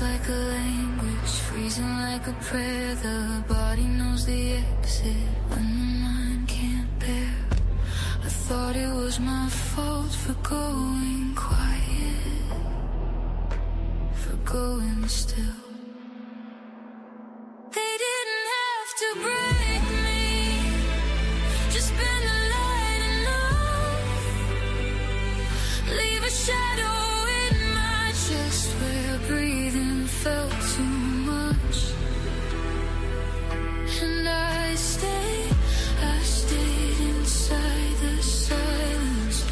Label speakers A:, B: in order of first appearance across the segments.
A: like a language, freezing like a prayer. The body knows the exit when the mind can't bear. I thought it was my fault for going quiet, for going still. They didn't have to break me, just bend the light enough, leave a shadow in my chest where breathing felt too much. And I stayed inside the silence,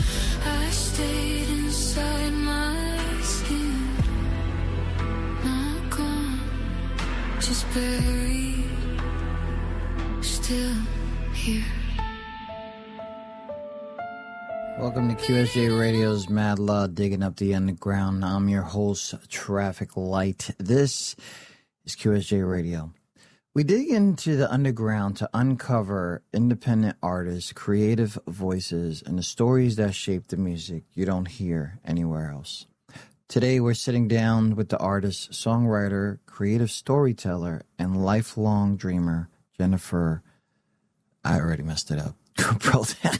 A: I stayed inside my skin. Not gone, just buried, still here.
B: Welcome to QSJ Radio's MadLuh, digging up the underground. I'm your host, Traffic Light. This is QSJ Radio. We dig into the underground to uncover independent artists, creative voices, and the stories that shape the music you don't hear anywhere else. Today, we're sitting down with the artist, songwriter, creative storyteller, and lifelong dreamer, Jennifer. I already messed it up.
C: Kropke.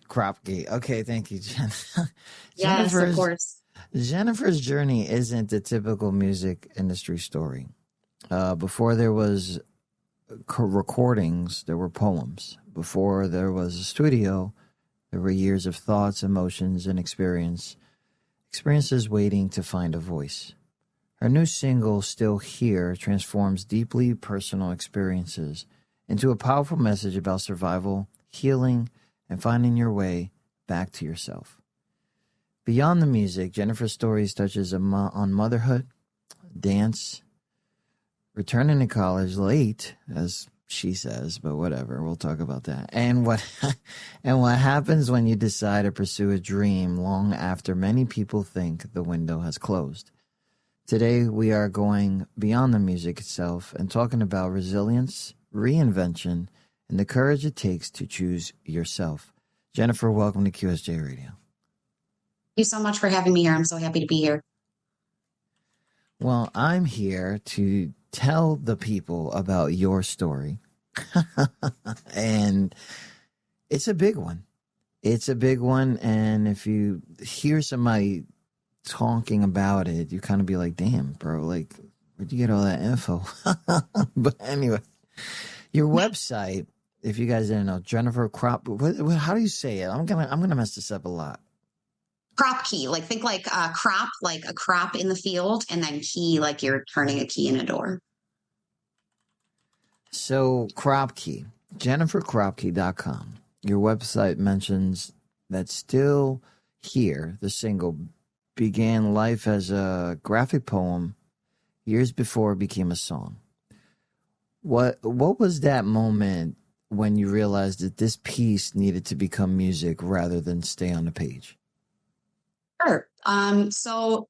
B: Kropke. Okay, thank you, Jen.
C: Yes, of course.
B: Jennifer's journey isn't the typical music industry story. Before there was recordings, there were poems. Before there was a studio, there were years of thoughts, emotions, and experiences waiting to find a voice. Her new single, Still Here, transforms deeply personal experiences into a powerful message about survival, healing, and finding your way back to yourself. Beyond the music, Jennifer's stories touches on motherhood, dance, returning to college late, as she says, but whatever, we'll talk about that. And what happens when you decide to pursue a dream long after many people think the window has closed. Today, we are going beyond the music itself and talking about resilience, reinvention, and the courage it takes to choose yourself. Jennifer, welcome to QSJ Radio.
C: Thank you so much for having me here. I'm so happy to be here.
B: Well, I'm here to tell the people about your story. And it's a big one. It's a big one. And if you hear somebody talking about it, you kind of be like, damn, bro, like, where'd you get all that info? But anyway, your website, if you guys didn't know, Jennifer Kropke, how do you say it? I'm gonna mess this up a lot.
C: Kropke, think like crop, like a crop in the field, and then key, like you're turning a key in a door.
B: So Kropke, JenniferKropke.com. Your website mentions that Still Here, the single, began life as a graphic poem years before it became a song. What was that moment when you realized that this piece needed to become music rather than stay on the page?
C: Sure. So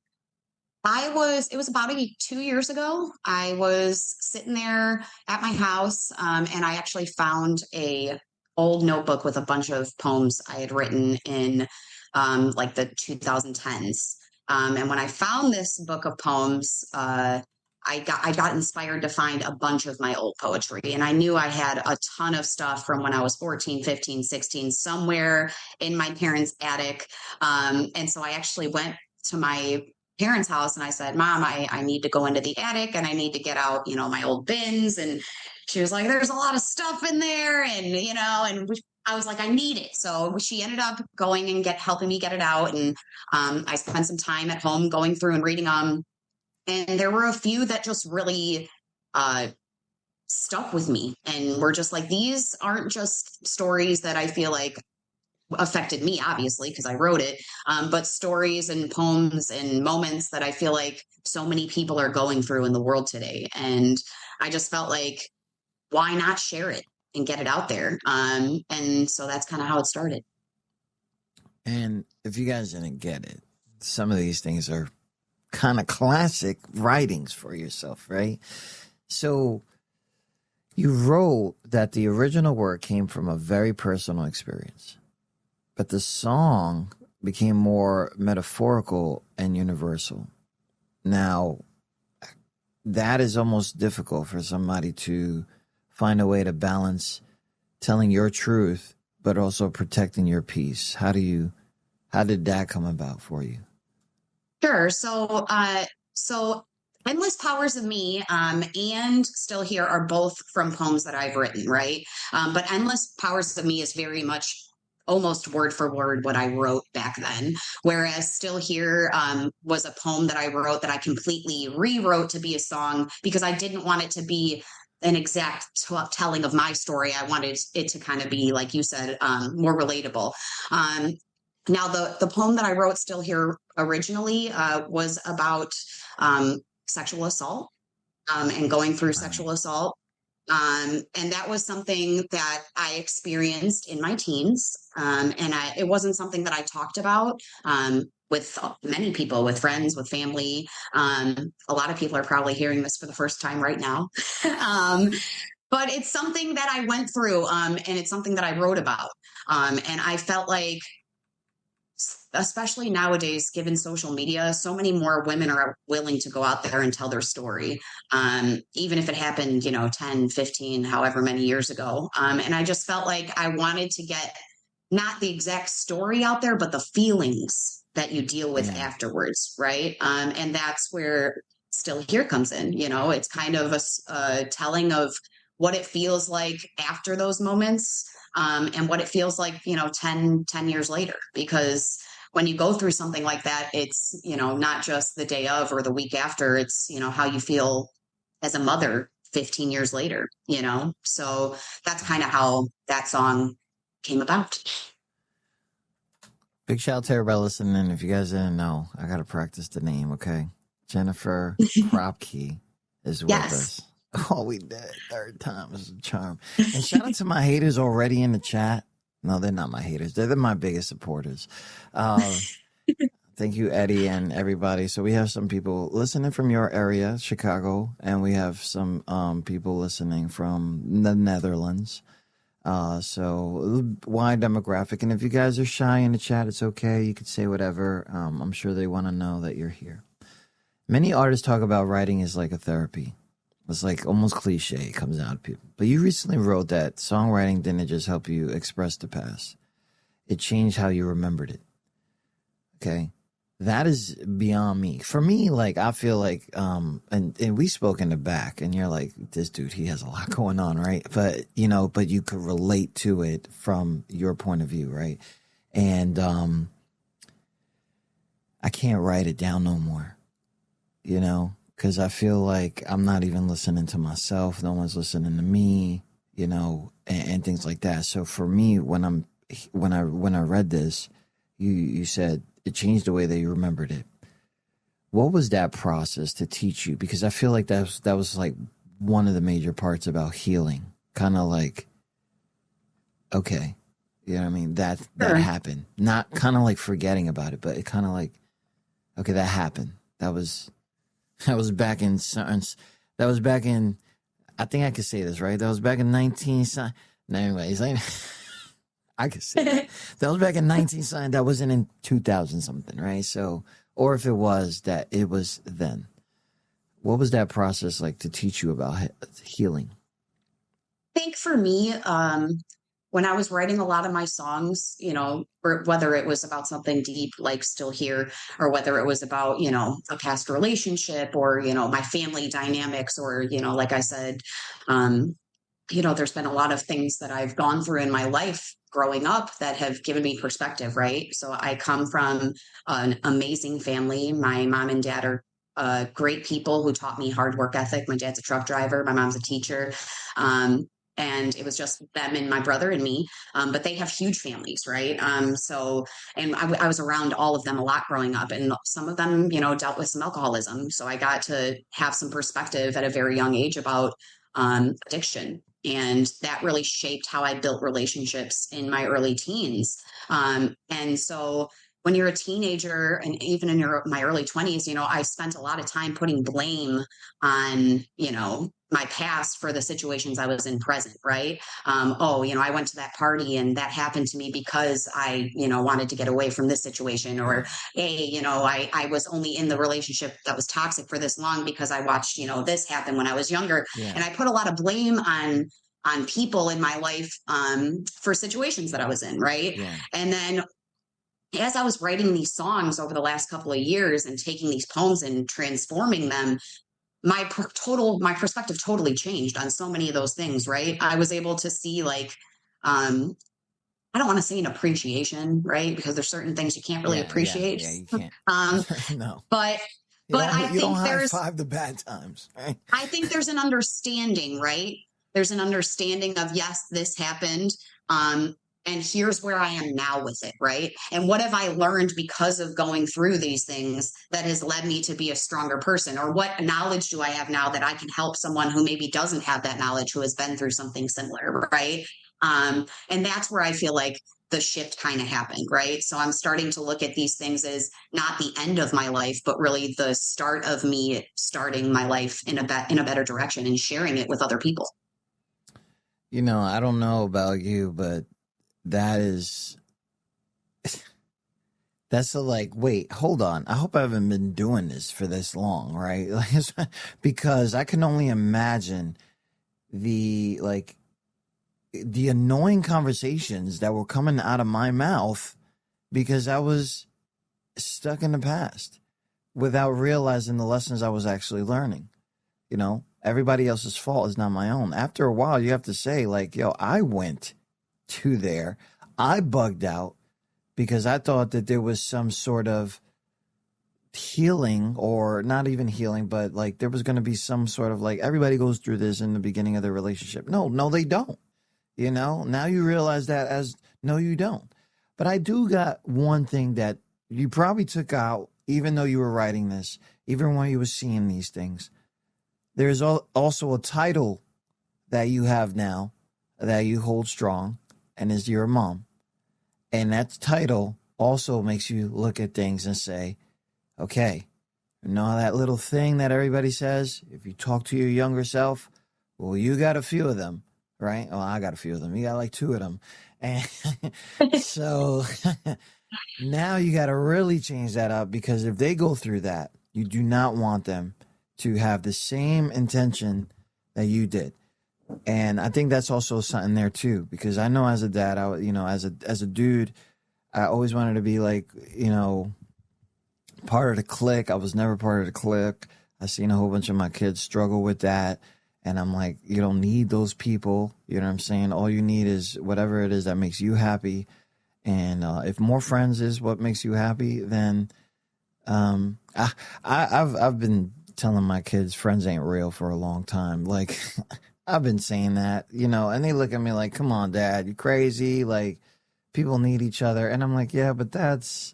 C: it was about 2 years ago. I was sitting there at my house, and I actually found a old notebook with a bunch of poems I had written in the 2010s. And when I found this book of poems, I got inspired to find a bunch of my old poetry. And I knew I had a ton of stuff from when I was 14, 15, 16, somewhere in my parents' attic. And so I actually went to my parents' house and I said, Mom, I need to go into the attic and I need to get out, my old bins. And she was like, there's a lot of stuff in there. And, I was like, I need it. So she ended up going and helping me get it out. And I spent some time at home going through and reading them. And there were a few that just really stuck with me and were just like, these aren't just stories that I feel like affected me, obviously, because I wrote it, but stories and poems and moments that I feel like so many people are going through in the world today. And I just felt like, why not share it and get it out there? And so that's kind of how it started.
B: And if you guys didn't get it, some of these things are kind of classic writings for yourself, right? So you wrote that the original work came from a very personal experience, but the song became more metaphorical and universal. Now, that is almost difficult for somebody to find a way to balance telling your truth, but also protecting your peace. How did that come about for you?
C: Sure. So Endless Powers of Me and Still Here are both from poems that I've written, right? But Endless Powers of Me is very much almost word for word what I wrote back then. Whereas Still Here was a poem that I wrote that I completely rewrote to be a song because I didn't want it to be an exact telling of my story. I wanted it to kind of be, like you said, more relatable. Now, the poem that I wrote, Still Here, originally was about sexual assault and going through sexual assault. And that was something that I experienced in my teens. It wasn't something that I talked about with many people, with friends, with family. A lot of people are probably hearing this for the first time right now. But it's something that I went through, and it's something that I wrote about. And I felt like, especially nowadays, given social media, so many more women are willing to go out there and tell their story, even if it happened, 10, 15, however many years ago. And I just felt like I wanted to get not the exact story out there, but the feelings that you deal with afterwards, right? And that's where Still Here comes in. It's kind of a telling of what it feels like after those moments, and what it feels like, 10 years later, because when you go through something like that, it's, not just the day of or the week after, it's, how you feel as a mother 15 years later, so that's kind of how that song came about.
B: Big shout out to everybody listening. If you guys didn't know, I got to practice the name, okay? Jennifer Kropke is with us. Oh, we did. Third time is a charm. And shout out to my haters already in the chat. No, they're not my haters. They're my biggest supporters. Thank you, Eddie, and everybody. So we have some people listening from your area, Chicago, and we have some people listening from the Netherlands. So wide demographic. And if you guys are shy in the chat, it's okay. You could say whatever. I'm sure they want to know that you're here. Many artists talk about writing as like a therapy. It's like almost cliche. It comes out of people. But you recently wrote that songwriting didn't just help you express the past. It changed how you remembered it. Okay. That is beyond me. For me, like, I feel like, and we spoke in the back and you're like, this dude, he has a lot going on, right? But, but you could relate to it from your point of view, right? And, I can't write it down no more, because I feel like I'm not even listening to myself. No one's listening to me, and things like that. So for me, when I read this, you said it changed the way that you remembered it. What was that process to teach you? Because I feel like that was like one of the major parts about healing. Kind of like, okay, you know what I mean? That happened. Not kind of like forgetting about it, but it kind of like, okay, that happened. That was back in, I think I could say this, right? That was back in 19, no, anyways, I could say that. That was back in 19, that wasn't in 2000 something, right? So, or if it was, that it was then. What was that process like to teach you about healing?
C: I think for me, when I was writing a lot of my songs, or whether it was about something deep like Still Here, or whether it was about, a past relationship or, my family dynamics, or, like I said, there's been a lot of things that I've gone through in my life growing up that have given me perspective, right? So I come from an amazing family. My mom and dad are great people who taught me hard work ethic. My dad's a truck driver. My mom's a teacher. And it was just them and my brother and me. But they have huge families, right? And I was around all of them a lot growing up. And some of them, dealt with some alcoholism. So I got to have some perspective at a very young age about addiction. And that really shaped how I built relationships in my early teens. And so when you're a teenager and even in my early 20s, I spent a lot of time putting blame on, my past for the situations I was in present, right? I went to that party and that happened to me because I, wanted to get away from this situation, or, hey, I was only in the relationship that was toxic for this long because I watched, this happen when I was younger.
B: Yeah.
C: And I put a lot of blame on people in my life for situations that I was in, right?
B: Yeah.
C: And then as I was writing these songs over the last couple of years and taking these poems and transforming them, my perspective totally changed on so many of those things, right? I was able to see I don't want to say an appreciation, right? Because there's certain things you can't really appreciate.
B: Yeah, you can't. No.
C: But I think there's
B: high five the bad times, right?
C: I think there's an understanding, right? There's an understanding of, yes, this happened. And here's where I am now with it, right? And what have I learned because of going through these things that has led me to be a stronger person? Or what knowledge do I have now that I can help someone who maybe doesn't have that knowledge, who has been through something similar, right? And that's where I feel like the shift kind of happened, right? So I'm starting to look at these things as not the end of my life, but really the start of me starting my life in a better direction and sharing it with other people.
B: I don't know about you, but that's wait, hold on. I hope I haven't been doing this for this long, right? Because I can only imagine the annoying conversations that were coming out of my mouth because I was stuck in the past without realizing the lessons I was actually learning. Everybody else's fault is not my own. After a while, you have to say, I went to there. I bugged out because I thought that there was some sort of healing, or not even healing, but there was going to be some sort of everybody goes through this in the beginning of their relationship. No, they don't. Now you realize that no, you don't. But I do got one thing that you probably took out, even though you were writing this, even when you were seeing these things. There's also a title that you have now that you hold strong, and is you're a mom. And that title also makes you look at things and say, okay, that little thing that everybody says, if you talk to your younger self, well, you got a few of them, right? Well, I got a few of them. You got 2 of them. And so now you got to really change that up, because if they go through that, you do not want them to have the same intention that you did. And I think that's also something there too, because I know as a dad, as a dude, I always wanted to be part of the clique. I was never part of the clique. I seen a whole bunch of my kids struggle with that. And I'm like, you don't need those people. You know what I'm saying? All you need is whatever it is that makes you happy. And if more friends is what makes you happy, then I've been telling my kids friends ain't real for a long time. I've been saying that, and they look at me like, come on, Dad, you crazy? People need each other. And I'm like, yeah, but that's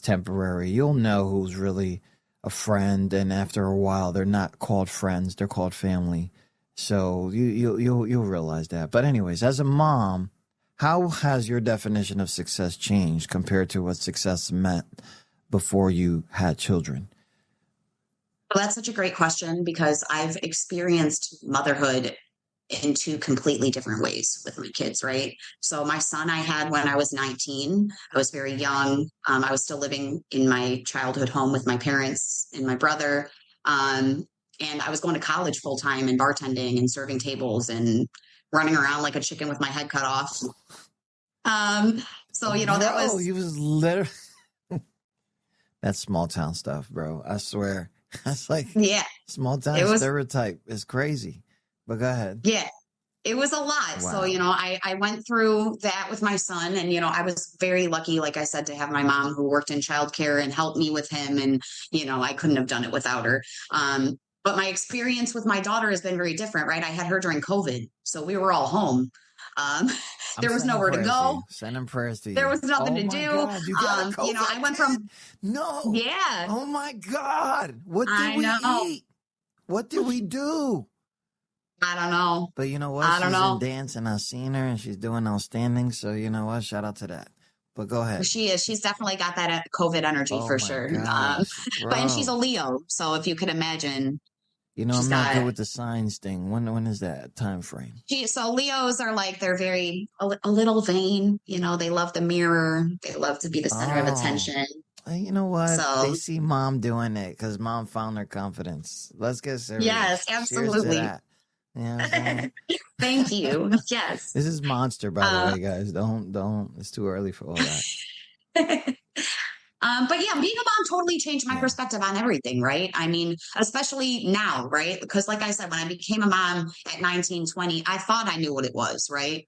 B: temporary. You'll know who's really a friend. And after a while, they're not called friends. They're called family. So you'll realize that. But anyways, as a mom, how has your definition of success changed compared to what success meant before you had children?
C: Well, that's such a great question, because I've experienced motherhood in 2 completely different ways with my kids, right? So my son I had when I was 19. I was very young. I was still living in my childhood home with my parents and my brother. And I was going to college full time and bartending and serving tables and running around like a chicken with my head cut off. That was...
B: He was literally... That's small town stuff, bro. I swear. That's small town stereotype. It's crazy. But go ahead.
C: Yeah, it was a lot. Wow. So, I went through that with my son, and, I was very lucky, like I said, to have my mom who worked in childcare and helped me with him. And, I couldn't have done it without her. But my experience with my daughter has been very different, right? I had her during COVID, so we were all home. There was nowhere to go.
B: Sending prayers to you.
C: There was nothing to do.
B: God, you got COVID.
C: I went from...
B: No.
C: Yeah.
B: Oh my God. What did we eat? What did we do?
C: I don't know.
B: But you know what? She's in dance, and I've seen her, and she's doing outstanding. So you know what? Shout out to that. But go ahead.
C: She is. She's definitely got that COVID energy for sure.
B: Gosh,
C: and she's a Leo. So if you could imagine,
B: You know,
C: She's
B: I'm not
C: got
B: good with the signs thing. When is that time frame?
C: so Leos are like they're very a little vain. You know, they love the mirror. They love to be the center of
B: Oh,
C: attention.
B: you know what? They
C: So
B: see mom doing it because mom found her confidence. Let's get
C: yes,
B: serious. Cheers to
C: absolutely.
B: that. You know what I'm saying?
C: Thank you. Yes.
B: This is Monster, by the
C: Uh,
B: way, guys. Don't. It's too early for all that.
C: but yeah, being a mom totally changed my
B: Yeah.
C: perspective on everything, right? I mean, especially now, right? Because like I said, when I became a mom at 19, 20, I thought I knew what it was, right?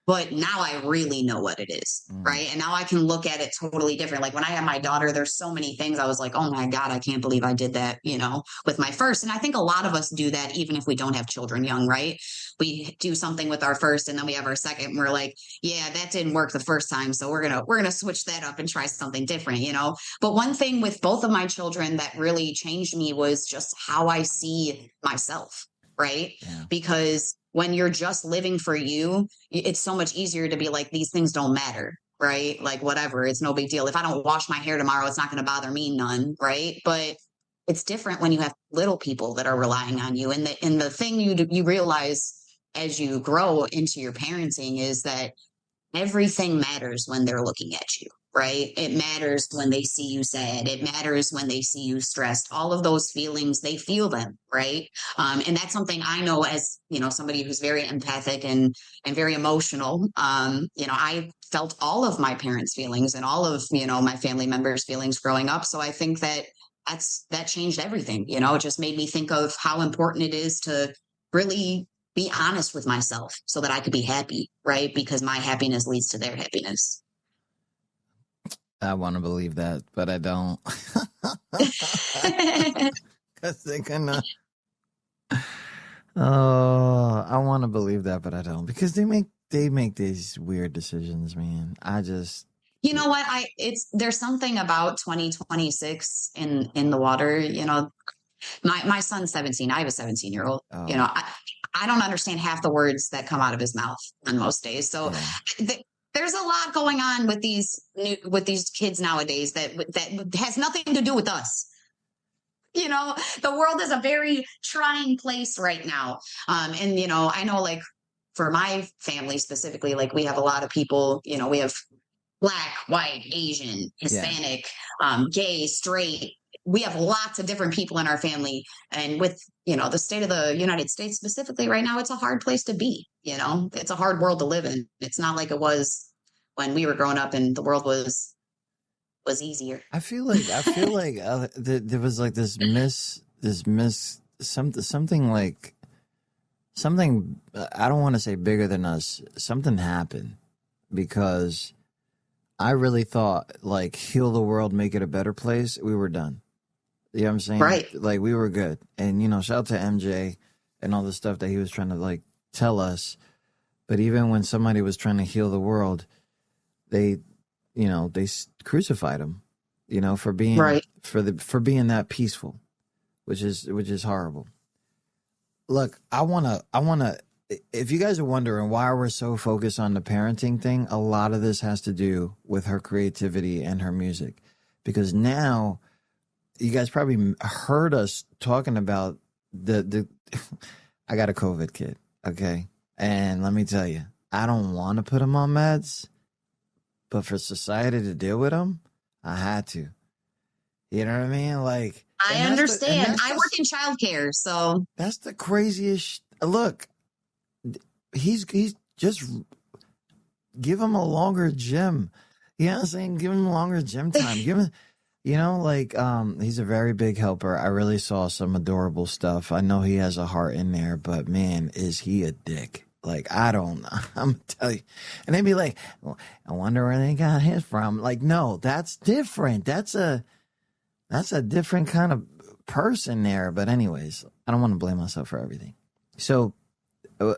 C: But now I really know what it is,
B: Mm.
C: right? And now I can look at it totally different. Like when I had my daughter, there's so many things I was like, oh my God, I can't believe I did that, you know, with my first. And I think a lot of us do that even if we don't have children young, right? We do something with our first and then we have our second and we're like, yeah, that didn't work the first time. So we're gonna switch that up and try something different, you know. But one thing with both of my children that really changed me was just how I see myself, right?
B: Yeah.
C: Because when you're just living for you, it's so much easier to be like, these things don't matter, right? Like, whatever, it's no big deal. If I don't wash my hair tomorrow, it's not going to bother me none, right? But it's different when you have little people that are relying on you. And the thing you realize as you grow into your parenting is that everything matters when they're looking at you, right? It matters when they see you sad. It matters when they see you stressed. All of those feelings, they feel them, right? And that's something I know as, you know, somebody who's very empathic and very emotional. You know, I felt all of my parents' feelings and all of, you know, my family members' feelings growing up. So I think that changed everything. You know, it just made me think of how important it is to really be honest with myself so that I could be happy, right? Because my happiness leads to their happiness.
B: I want to believe that, but I don't. Because they're gonna. Oh, I want to believe that, but I don't. Because they make these weird decisions, man. I just.
C: You know what? There's something about 2026 in the water. You know, my son's 17. I have a 17-year-old.
B: Oh.
C: You know, I don't understand half the words that come out of his mouth on most days. So there's a lot going on with these kids nowadays that has nothing to do with us. You know, the world is a very trying place right now. And you know, I know like for my family specifically, like we have a lot of people, you know, we have Black, white, Asian, Hispanic, gay, straight. We have lots of different people in our family. And with, you know, the state of the United States specifically right now, it's a hard place to be. You know, it's a hard world to live in. It's not like it was when we were growing up and the world was easier.
B: I feel like there was like something like something, I don't want to say bigger than us. Something happened because I really thought like heal the world, make it a better place. We were done. You know what I'm saying?
C: Right.
B: Like we were good. And, you know, shout out to MJ and all the stuff that he was trying to like tell us. But even when somebody was trying to heal the world, they crucified him, you know, for being
C: right.
B: for being that peaceful, which is horrible. Look, I wanna. If you guys are wondering why we're so focused on the parenting thing, a lot of this has to do with her creativity and her music, because now you guys probably heard us talking about the. I got a COVID kid, okay, and let me tell you, I don't want to put him on meds. But for society to deal with them, I had to. You know what I mean? Like,
C: I understand. I work in childcare, so
B: that's the craziest. Look, he's just give him a longer gym. You know what I'm saying? Give him longer gym time. Give him, you know, like he's a very big helper. I really saw some adorable stuff. I know he has a heart in there, but man, is he a dick? Like, I don't know. I'm gonna tell you. And they'd be like, well, I wonder where they got his from. Like, no, that's different. That's a different kind of person there. But anyways, I don't want to blame myself for everything. So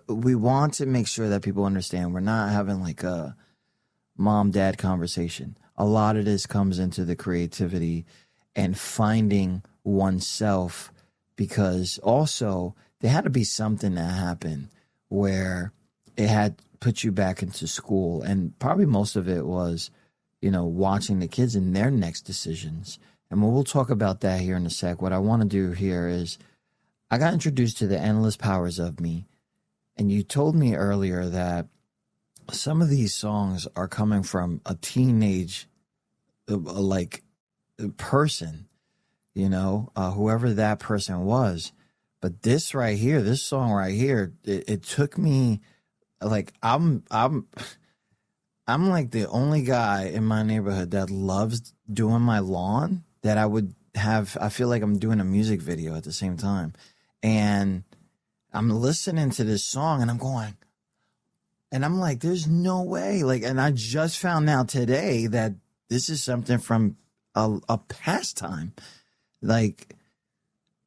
B: we want to make sure that people understand we're not having like a mom-dad conversation. A lot of this comes into the creativity and finding oneself, because also there had to be something that happened where it had put you back into school. And probably most of it was, you know, watching the kids and their next decisions. And we'll talk about that here in a sec. What I want to do here is I got introduced to the endless powers of me, and you told me earlier that some of these songs are coming from a teenage, like, person, whoever that person was. But this song right here, it took me, like, I'm like the only guy in my neighborhood that loves doing my lawn, that I feel like I'm doing a music video at the same time. And I'm listening to this song and I'm going, and I'm like, there's no way. Like, and I just found out today that this is something from a pastime. Like,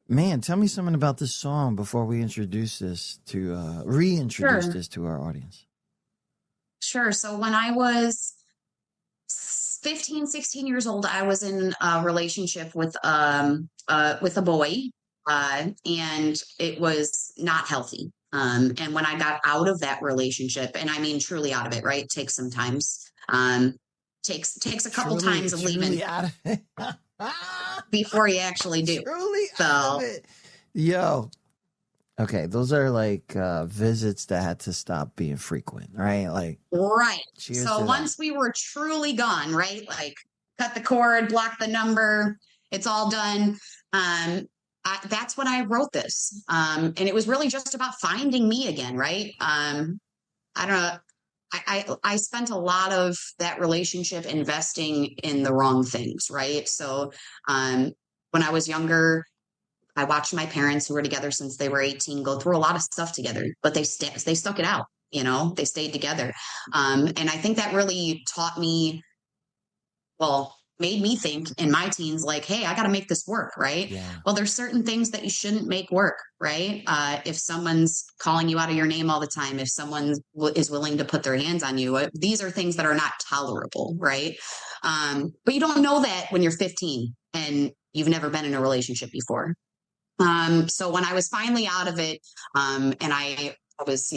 B: man, tell me something about this song before we introduce this to, reintroduce this to our audience.
C: Sure. So when I was 15, 16 years old, I was in a relationship with a boy. And it was not healthy. And when I got out of that relationship, and I mean truly out of it, right? It takes some times. Takes a couple times of leaving
B: out of it.
C: before you actually do.
B: Truly out of it. Yo. Okay, those are like visits that had to stop being frequent, right? Like,
C: right.
B: Cheers
C: so
B: to
C: once
B: that.
C: we were truly gone, right? Like, cut the cord, block the number, it's all done. That's when I wrote this. And it was really just about finding me again, right? I don't know. I spent a lot of that relationship investing in the wrong things, right? So when I was younger, I watched my parents, who were together since they were 18, go through a lot of stuff together, but they stuck it out, they stayed together. And I think that really taught me, made me think in my teens, like, hey, I got to make this work, right?
B: Yeah.
C: Well, there's certain things that you shouldn't make work, right? If someone's calling you out of your name all the time, if someone is willing to put their hands on you, these are things that are not tolerable, right? But you don't know that when you're 15 and you've never been in a relationship before. So when I was finally out of it, and I was,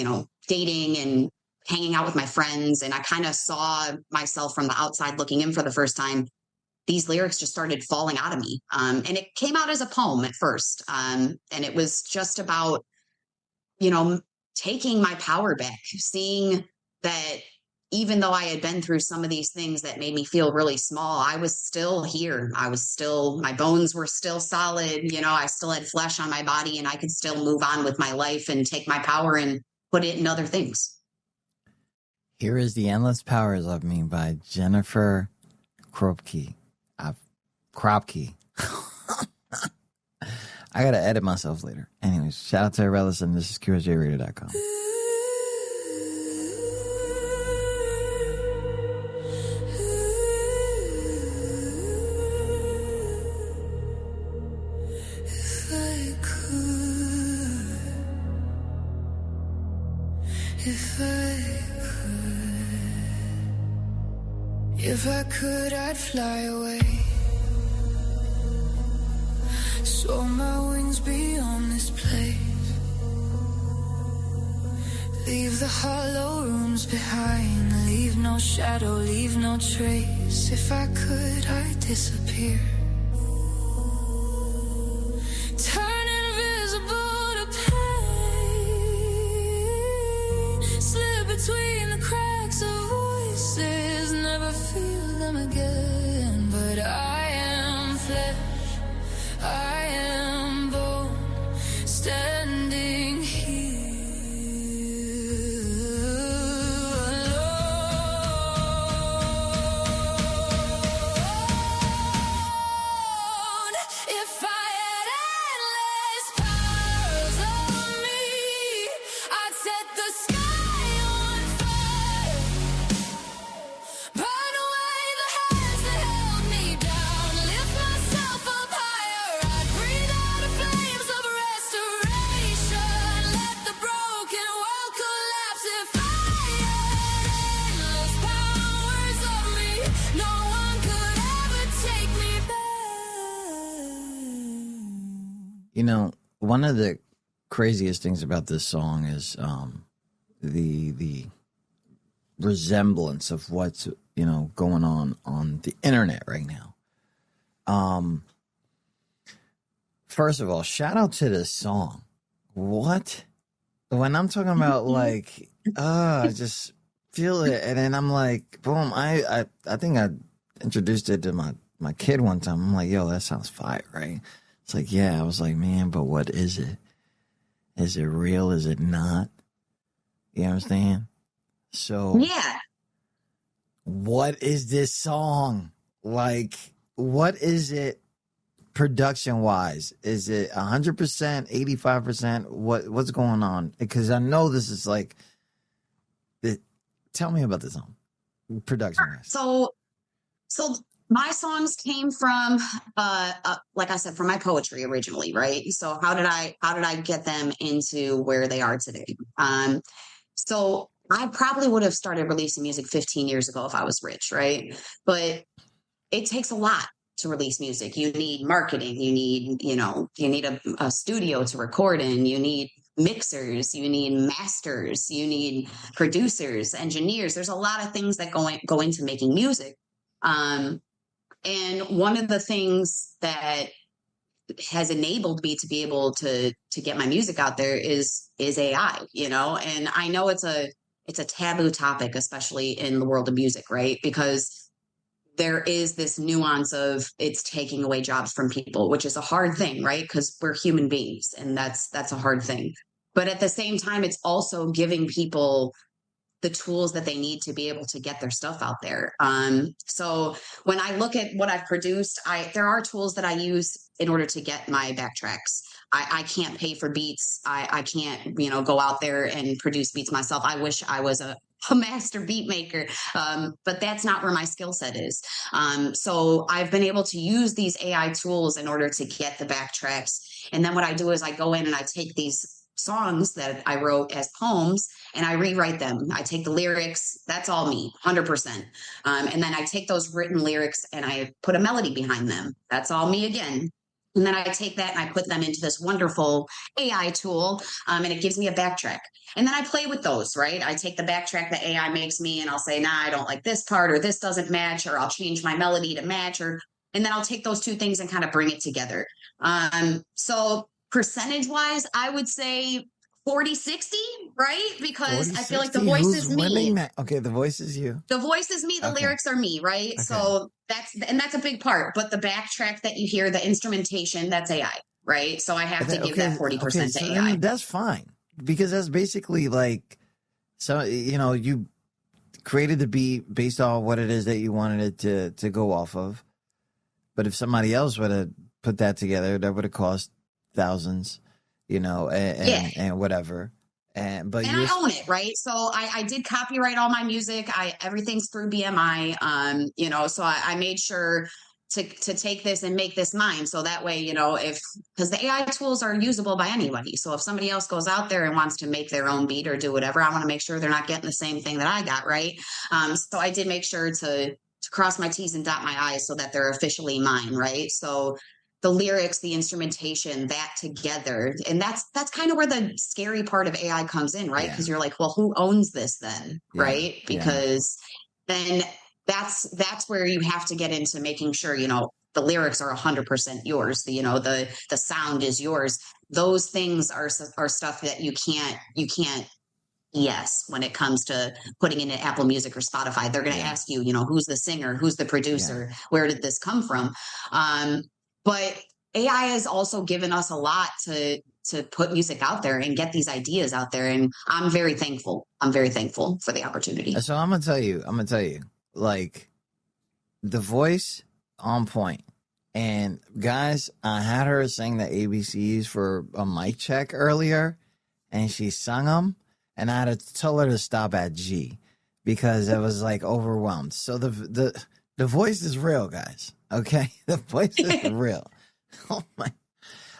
C: dating and hanging out with my friends, and I kind of saw myself from the outside looking in for the first time, these lyrics just started falling out of me. And it came out as a poem at first. And it was just about, taking my power back, seeing that even though I had been through some of these things that made me feel really small, I was still here. My bones were still solid. I still had flesh on my body, and I could still move on with my life and take my power and put it in other things.
B: Here is The Endless Powers of Me by Jennifer Kropke. Kropke. I gotta edit myself later. Anyways, shout out to everybody listening. This is QSJRadio.com.
A: If I could, I'd fly away, soar my wings beyond this place, leave the hollow rooms behind, leave no shadow, leave no trace. If I could, I'd disappear, turn invisible to pain, slip between the cracks of voices, never feel them again. But I am flesh, I am bone, standing here alone. If I had endless powers on me, I'd set the sky on fire, burn away the hands that held me down, lift myself up higher. I'd breathe out the flames of restoration, let the broken world collapse. If I had endless powers of me, no one could ever take me back.
B: One of the craziest things about this song is the resemblance of what's going on the internet right now. First of all, shout out to this song. What? When I'm talking about like, I just feel it, and then I'm like, boom. I think I introduced it to my kid one time. I'm like, yo, that sounds fire, right? It's like, yeah. I was like, man, but what is it? Is it real? Is it not? You understand? So
C: Yeah.
B: what is this song? Like, what is it production wise? Is it 100%, 85%? What's going on? Because I know this is like, tell me about the song, production wise.
C: So my songs came from, like I said, from my poetry originally, right? So how did I get them into where they are today? So I probably would have started releasing music 15 years ago if I was rich, right? But it takes a lot to release music. You need marketing. You need a studio to record in. You need mixers. You need masters. You need producers, engineers. There's a lot of things that go into making music. And one of the things that has enabled me to be able to get my music out there is AI, and I know it's a taboo topic, especially in the world of music, right? Because there is this nuance of it's taking away jobs from people, which is a hard thing, right? Because we're human beings, and that's a hard thing. But at the same time, it's also giving people the tools that they need to be able to get their stuff out there. So when I look at what I've produced, there are tools that I use in order to get my backtracks. I can't pay for beats. I can't, go out there and produce beats myself. I wish I was a master beat maker, but that's not where my skill set is. So I've been able to use these AI tools in order to get the backtracks. And then what I do is I go in and I take these songs that I wrote as poems and I rewrite them. I take the lyrics, that's all me, 100%. And then I take those written lyrics and I put a melody behind them. That's all me again. And then I take that and I put them into this wonderful AI tool, and it gives me a backtrack. And then I play with those, right? I take the backtrack that AI makes me and I'll say, nah, I don't like this part, or this doesn't match, or I'll change my melody to match, and then I'll take those two things and kind of bring it together. So percentage-wise, I would say 40-60, right? Because
B: 40,
C: I feel like the voice is me.
B: Okay, the voice is you.
C: The voice is me. The lyrics are me, right? Okay. So that's a big part. But the backtrack that you hear, the instrumentation, that's AI, right? So I have to give that 40% to AI.
B: That's fine, because that's basically like, so you created the beat based on what it is that you wanted it to go off of. But if somebody else would have put that together, that would have cost thousands, and whatever. And
C: I own it, right? So I did copyright all my music. Everything's through BMI, so I made sure to take this and make this mine. So that way, because the AI tools are usable by anybody. So if somebody else goes out there and wants to make their own beat or do whatever, I want to make sure they're not getting the same thing that I got, right? So I did make sure to cross my T's and dot my I's so that they're officially mine, right? So the lyrics, the instrumentation, that together. And that's kind of where the scary part of AI comes in, right? Because you're like, well, who owns this then? Right? Because then that's where you have to get into making sure, the lyrics are 100% yours. The sound is yours. Those things are stuff that you can't yes, when it comes to putting in Apple Music or Spotify. They're going to ask you, who's the singer, who's the producer, where did this come from? But AI has also given us a lot to put music out there and get these ideas out there. And I'm very thankful. I'm very thankful for the opportunity.
B: So I'm going to tell you, like, the voice on point. And guys, I had her sing the ABCs for a mic check earlier, and she sung them. And I had to tell her to stop at G because I was like overwhelmed. So the voice is real, guys. Okay, the voice is real. Oh my!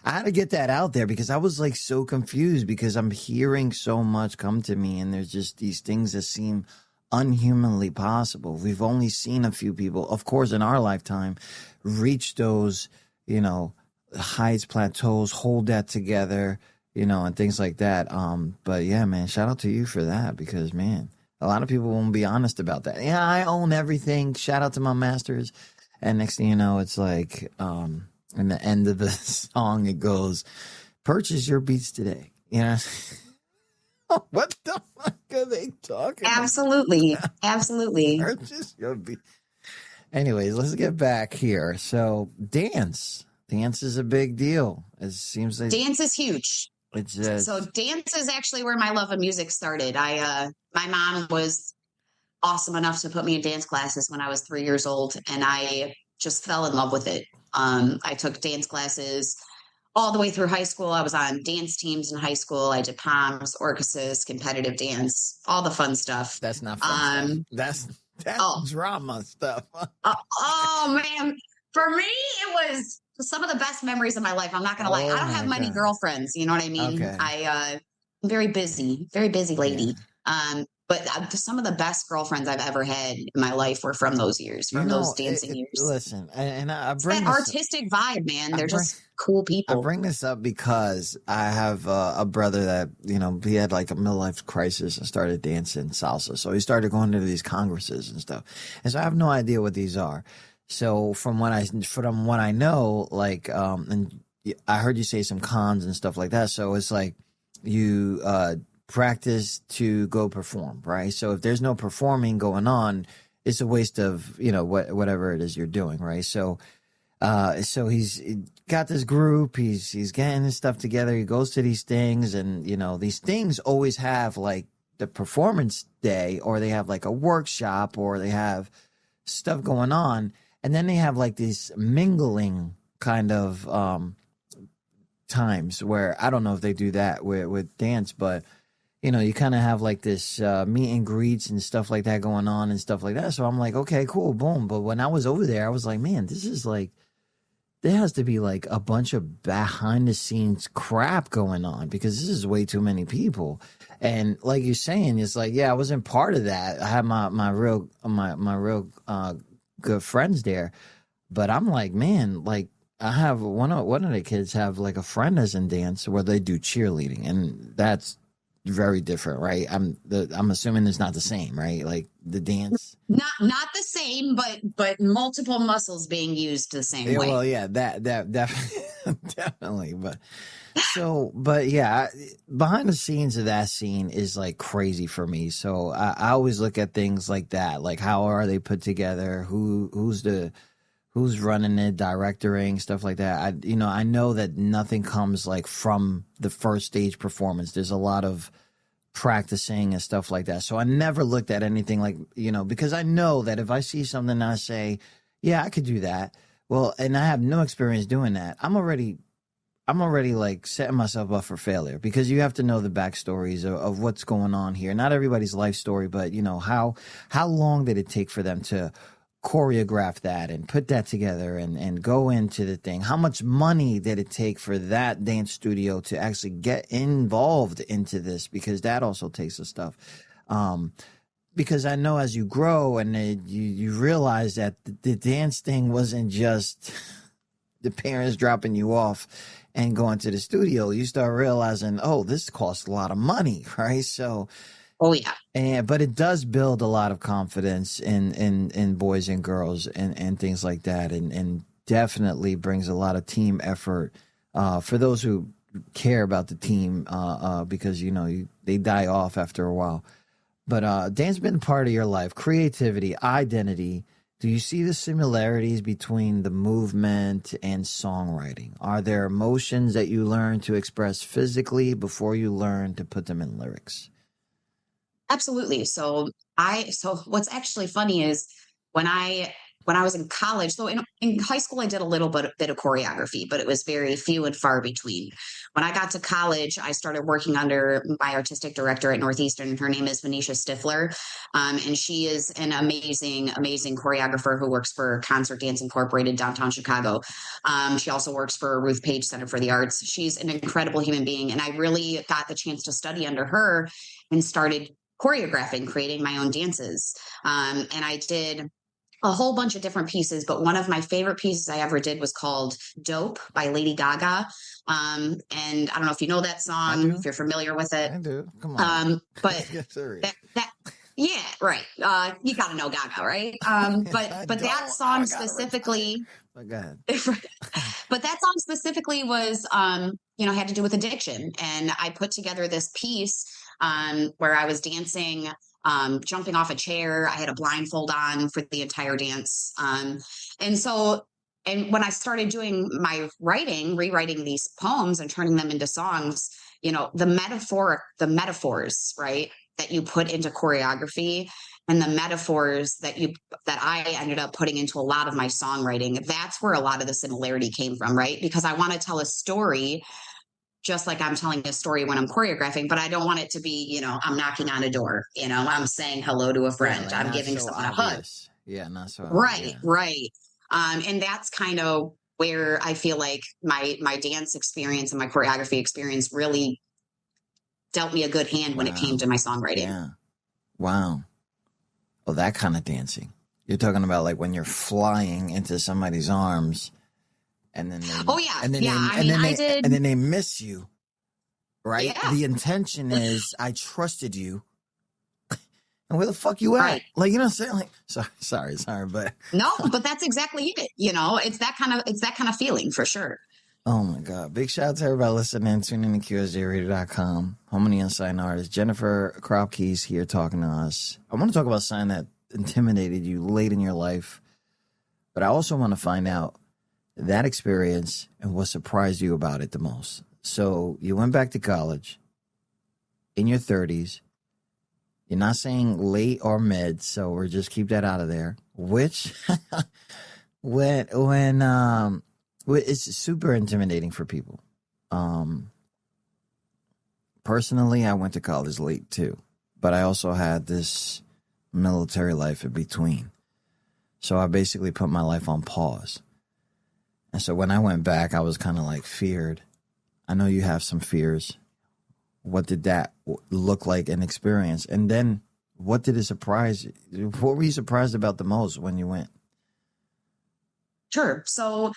B: I had to get that out there because I was like so confused because I'm hearing so much come to me, and there's just these things that seem unhumanly possible. We've only seen a few people, of course, in our lifetime, reach those, heights, plateaus, hold that together, and things like that. But yeah, man, shout out to you for that because, man, a lot of people won't be honest about that. Yeah, I own everything. Shout out to my masters. And next thing you know, it's like, And the end of the song, it goes, "Purchase your beats today." You know, what the fuck are they talking
C: Absolutely.
B: about?
C: Absolutely.
B: Purchase your beats. Anyways, let's get back here. So dance is a big deal. It seems like
C: Dance is huge.
B: it's just,
C: So dance is actually where my love of music started. My mom was awesome enough to put me in dance classes when I was 3 years old, and I just fell in love with it. I took dance classes all the way through high school. I was on dance teams in high school. I did poms, orchestras, competitive dance, all the fun stuff.
B: that's not fun stuff. That's drama stuff.
C: Oh man, for me it was some of the best memories of my life. I'm not gonna lie. I don't have many girlfriends. You know what I mean?
B: Okay.
C: I'm very busy lady.
B: Yeah.
C: But some of the best girlfriends I've ever had in my life were from those years, from those dancing years.
B: Listen, and I
C: It's
B: bring
C: that
B: this,
C: artistic vibe, man. They're just cool
B: I
C: people.
B: bring this up because I have a brother that, you know, he had like a midlife crisis and started dancing salsa. So he started going to these congresses and stuff. And so I have no idea what these are. So from what I know, like, and I heard you say some cons and stuff like that. So it's like you practice to go perform, right? So if there's no performing going on, it's a waste of, you know, whatever it is you're doing, right? So he's got this group, he's getting his stuff together, he goes to these things, and, you know, these things always have like the performance day, or they have like a workshop, or they have stuff going on, and then they have like these mingling kind of times where I don't know if they do that with dance, but you know, you kind of have like this meet and greets and stuff like that going on and stuff like that. So I'm like, okay, cool, boom. But when I was over there, I was like, man, this is like, there has to be like a bunch of behind the scenes crap going on, because this is way too many people. And like you're saying, it's like, yeah, I wasn't part of that. I had my real good friends there, but I'm like, man, like I have one of the kids have like a friend that's in dance where they do cheerleading, and that's very different, right? I'm assuming it's not the same, right? Like the dance,
C: not the same, but multiple muscles being used the same way.
B: Well, yeah, that definitely. But yeah, behind the scenes of that scene is like crazy for me. So I always look at things like that, like how are they put together? Who's running it, directing, stuff like that. I know that nothing comes like from the first stage performance. There's a lot of practicing and stuff like that. So I never looked at anything like, you know, because I know that if I see something and I say, yeah, I could do that. Well, and I have no experience doing that. I'm already like setting myself up for failure, because you have to know the backstories of what's going on here. Not everybody's life story, but you know, how long did it take for them to choreograph that and put that together and go into the thing? How much money did it take for that dance studio to actually get involved into this? Because that also takes the stuff. Because I know as you grow and you realize that the dance thing wasn't just the parents dropping you off and going to the studio. You start realizing, oh, this costs a lot of money, right? So
C: oh yeah.
B: But it does build a lot of confidence in boys and girls and things like that, and definitely brings a lot of team effort for those who care about the team, because you know they die off after a while. But dance been part of your life, creativity, identity. Do you see the similarities between the movement and songwriting? Are there emotions that you learn to express physically before you learn to put them in lyrics?
C: Absolutely. So what's actually funny is when I was in college, so in high school, I did a little bit of choreography, but it was very few and far between. When I got to college, I started working under my artistic director at Northeastern. Her name is Venetia Stifler. And she is an amazing, amazing choreographer who works for Concert Dance Incorporated downtown Chicago. She also works for Ruth Page Center for the Arts. She's an incredible human being. And I really got the chance to study under her and started choreographing, creating my own dances. And I did a whole bunch of different pieces, but one of my favorite pieces I ever did was called Dope by Lady Gaga. And I don't know if you know that song, if you're familiar with it.
B: I do. Come on.
C: But that yeah, right. You got to know Gaga, right? But that song specifically,
B: But go ahead.
C: But that song specifically was, had to do with addiction. And I put together this piece where I was dancing, jumping off a chair. I had a blindfold on for the entire dance. And when I started doing my rewriting these poems and turning them into songs, the metaphors, right, that you put into choreography and the metaphors that I ended up putting into a lot of my songwriting, that's where a lot of the similarity came from, right? Because I want to tell a story just like I'm telling a story when I'm choreographing, but I don't want it to be, I'm knocking on a door, I'm saying hello to a friend,
B: like
C: I'm giving someone a hug.
B: Yeah, not so
C: Right,
B: obvious.
C: right. And that's kind of where I feel like my dance experience and my choreography experience really dealt me a good hand when it came to my songwriting.
B: Yeah. Wow. Oh, that kind of dancing. You're talking about like when you're flying into somebody's arms and then and then they miss you. Right?
C: Yeah.
B: The intention is I trusted you. And where the fuck you at?
C: Right.
B: Like, you know what I'm saying? Like, sorry, but
C: no, but that's exactly it. It's that kind of feeling for sure.
B: Oh my God. Big shout out to everybody listening, tuning in to QSJRadio.com. Home of the Unsigned Artist. Jennifer Kropke is here talking to us. I want to talk about something that intimidated you late in your life, but I also want to find out that experience and what surprised you about it the most. So you went back to college in your 30s. You're not saying late or mid, so we'll just keep that out of there. Which, it's super intimidating for people. Personally, I went to college late too, but I also had this military life in between. So I basically put my life on pause. And so when I went back, I was kind of like feared. I know you have some fears. What did that look like and experience? And then what did it surprise you? What were you surprised about the most when you went?
C: Sure. So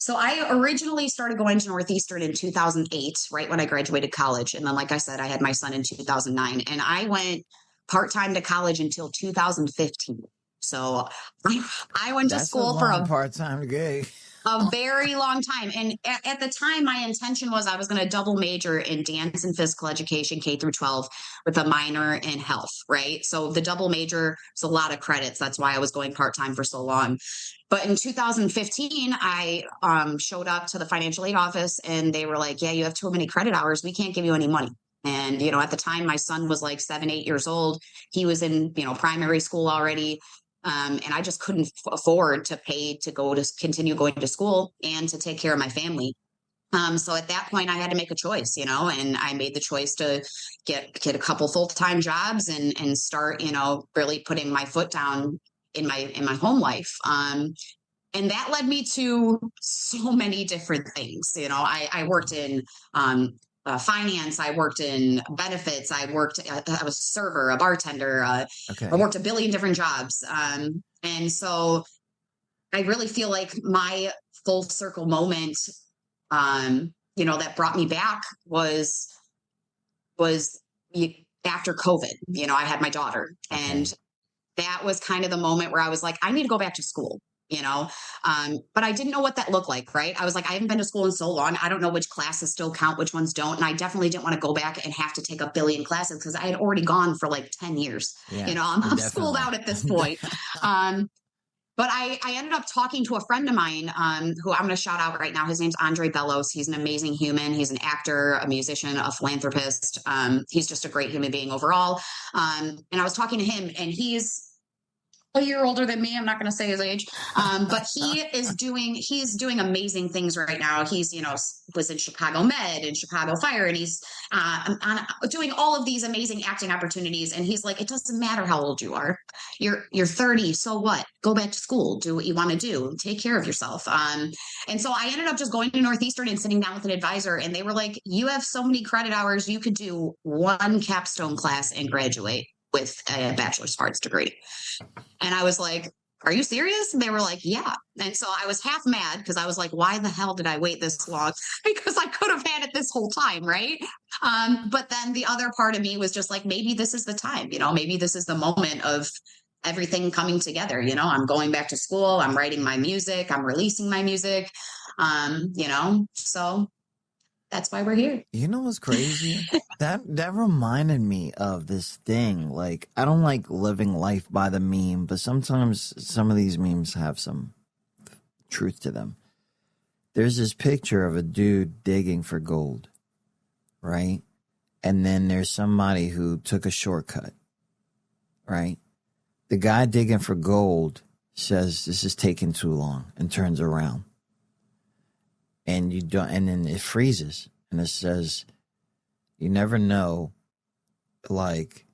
C: I originally started going to Northeastern in 2008, right when I graduated college. And then, like I said, I had my son in 2009. And I went part-time to college until 2015. So I went to school for a
B: part-time gig.
C: A very long time. And at the time, my intention was I was going to double major in dance and physical education, K through 12, with a minor in health, right? So the double major was a lot of credits. That's why I was going part-time for so long. But in 2015, I showed up to the financial aid office and they were like, yeah, you have too many credit hours. We can't give you any money. And, at the time, my son was like 7, 8 years old. He was in, primary school already. And I just couldn't afford to pay to continue going to school and to take care of my family. So at that point I had to make a choice, and I made the choice to get a couple full-time jobs and start, really putting my foot down in my home life. And that led me to so many different things. I worked in, finance. I worked in benefits. I was a server, a bartender. I worked a billion different jobs. And so I really feel like my full circle moment, that brought me back was after COVID. I had my daughter, and that was kind of the moment where I was like, I need to go back to school. But I didn't know what that looked like, right? I was like, I haven't been to school in so long. I don't know which classes still count, which ones don't. And I definitely didn't want to go back and have to take a billion classes because I had already gone for like 10 years. Yeah, I'm schooled out at this point. But I ended up talking to a friend of mine who I'm going to shout out right now. His name's Andre Bellos. He's an amazing human. He's an actor, a musician, a philanthropist. He's just a great human being overall. And I was talking to him, and he's a year older than me. I'm not going to say his age. But he's doing amazing things right now. He's, was in Chicago Med and Chicago Fire, and he's doing all of these amazing acting opportunities. And he's like, it doesn't matter how old you are. You're 30. So what? Go back to school. Do what you want to do. Take care of yourself. And so I ended up just going to Northeastern and sitting down with an advisor, and they were like, you have so many credit hours. You could do one capstone class and graduate with a bachelor's of arts degree. And I was like, are you serious? And they were like, yeah. And so I was half mad because I was like, why the hell did I wait this long? Because I could have had it this whole time, right? But then the other part of me was just like, maybe this is the time, maybe this is the moment of everything coming together. You know, I'm going back to school, I'm writing my music, I'm releasing my music, you know, so that's why we're here.
B: You know what's crazy? That reminded me of this thing. Like, I don't like living life by the meme, but sometimes some of these memes have some truth to them. There's this picture of a dude digging for gold, right? And then there's somebody who took a shortcut, right? The guy digging for gold says, "This is taking too long," and turns around. And you don't, and then it freezes, and it says, "You never know, like,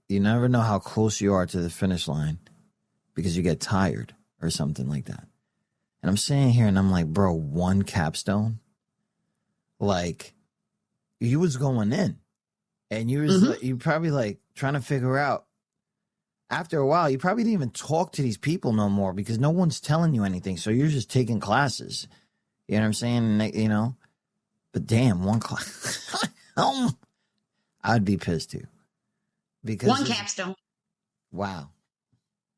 B: you never know how close you are to the finish line because you get tired," or something like that. And I'm sitting here and I'm like, bro, one capstone, like, you was going in, and you was you probably like trying to figure out. After a while, you probably didn't even talk to these people no more because no one's telling you anything. So you're just taking classes. You know what I'm saying? You know, but damn, one class, I'd be pissed too. Because
C: one capstone.
B: Wow.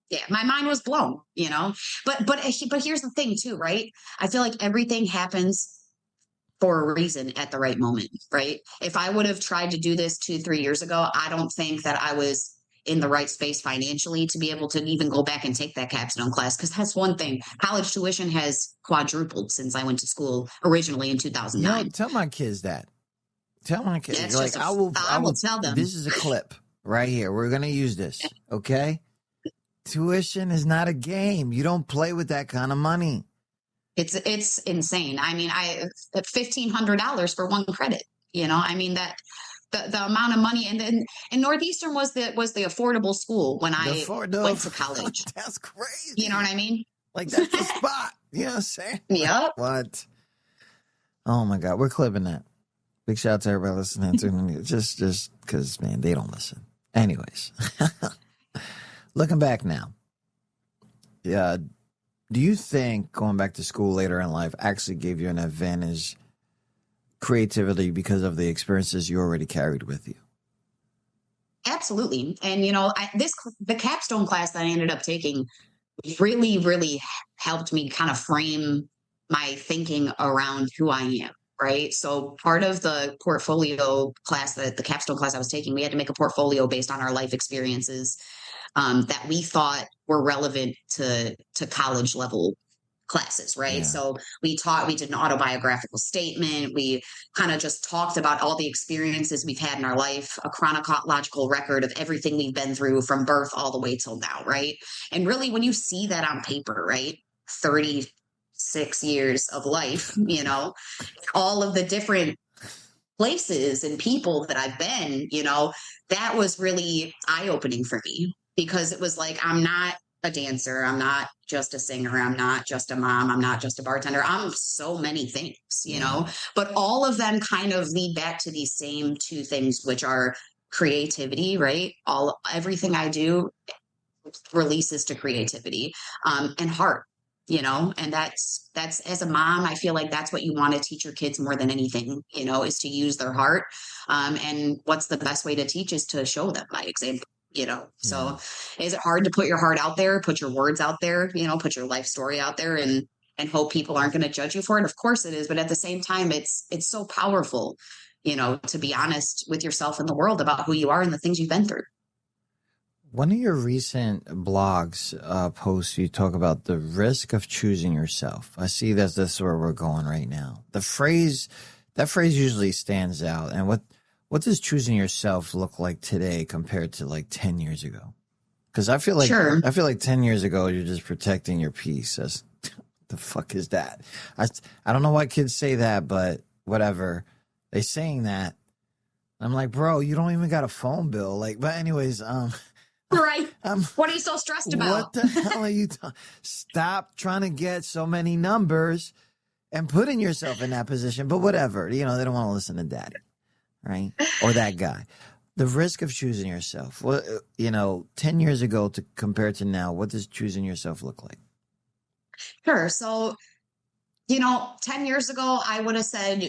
C: Yeah, my mind was blown, you know. But here's the thing too, right? I feel like everything happens for a reason at the right moment, right? If I would have tried to do this 2-3 years ago, I don't think that I was in the right space financially to be able to even go back and take that capstone class. Because that's one thing. College tuition has quadrupled since I went to school originally in 2009.
B: You know, tell my kids that. Tell my kids.
C: That's
B: Like, I will
C: tell them.
B: This is a clip right here. We're going to use this. Okay. Tuition is not a game. You don't play with that kind of money.
C: It's insane. I mean, $1,500 for one credit, you know, I mean that, the amount of money, and then Northeastern was the affordable school when I went to college.
B: That's crazy.
C: You know what I mean?
B: Like, that's the spot. You know what I'm saying?
C: Yep.
B: What? Oh my God, we're clipping that. Big shout out to everybody listening to me. Just because, man, they don't listen. Anyways, looking back now, yeah, do you think going back to school later in life actually gave you an advantage? Creativity because of the experiences you already carried with you?
C: Absolutely. And, you know, the capstone class that I ended up taking really, really helped me kind of frame my thinking around who I am. Right. So part of the portfolio class, the capstone class I was taking, we had to make a portfolio based on our life experiences that we thought were relevant to college level classes, right? Yeah. So we did an autobiographical statement. We kind of just talked about all the experiences we've had in our life, a chronological record of everything we've been through from birth all the way till now, right? And really, when you see that on paper, right, 36 years of life, you know, all of the different places and people that I've been, you know, that was really eye-opening for me because it was like, I'm not a dancer. I'm not just a singer. I'm not just a mom. I'm not just a bartender. I'm so many things, you know, but all of them kind of lead back to these same two things, which are creativity, right? Everything I do releases to creativity, and heart, you know, and that's as a mom, I feel like that's what you want to teach your kids more than anything, you know, is to use their heart. And what's the best way to teach is to show them by example. You know, so is it hard to put your heart out there, put your words out there, you know, put your life story out there and hope people aren't going to judge you for it? Of course it is. But at the same time, it's so powerful, you know, to be honest with yourself and the world about who you are and the things you've been through.
B: One of your recent blogs posts, you talk about the risk of choosing yourself. I see that's where we're going right now. That phrase usually stands out. And what does choosing yourself look like today compared to like 10 years ago? Because I feel like 10 years ago, you're just protecting your peace. The fuck is that? I don't know why kids say that, but whatever. They saying that. I'm like, bro, you don't even got a phone bill. Like, but anyways,
C: right. What are you so stressed about?
B: What the hell are you talking? Stop trying to get so many numbers and putting yourself in that position. But whatever, you know, they don't want to listen to daddy. Right? Or that guy. The risk of choosing yourself. What, you know, 10 years ago to compare to now, what does choosing yourself look like?
C: Sure. So, you know, 10 years ago, I would have said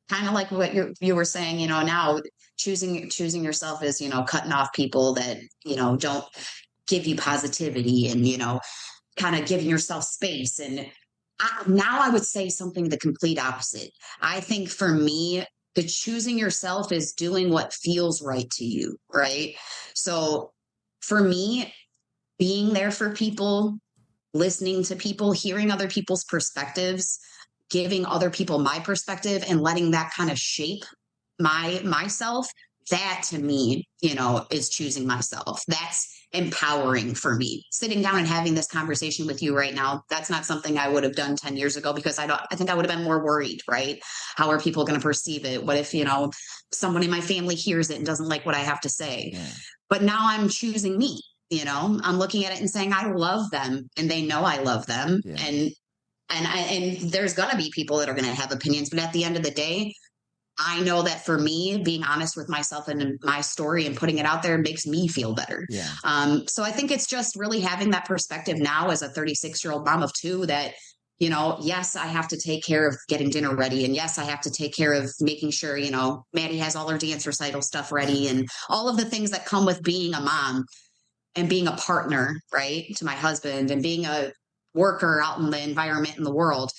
C: kind of like what you were saying, you know, now choosing yourself is, you know, cutting off people that, you know, don't give you positivity and, kind of giving yourself space. And now I would say something the complete opposite. I think for me, the choosing yourself is doing what feels right to you, right? So for me, being there for people, listening to people, hearing other people's perspectives, giving other people my perspective and letting that kind of shape myself, that to me, is choosing myself. That's empowering for me. Sitting down and having this conversation with you right now, that's not something I would have done 10 years ago, because I think I would have been more worried, right? How are people going to perceive it? What if, someone in my family hears it and doesn't like what I have to say? Yeah. But now I'm choosing me, I'm looking at it and saying, I love them and they know I love them. Yeah. And there's going to be people that are going to have opinions, but at the end of the day, I know that for me, being honest with myself and my story and putting it out there makes me feel better. Yeah. So I think it's just really having that perspective now as a 36-year-old mom of two that, yes, I have to take care of getting dinner ready. And yes, I have to take care of making sure, Maddie has all her dance recital stuff ready and all of the things that come with being a mom and being a partner, right, to my husband and being a worker out in the environment in the world.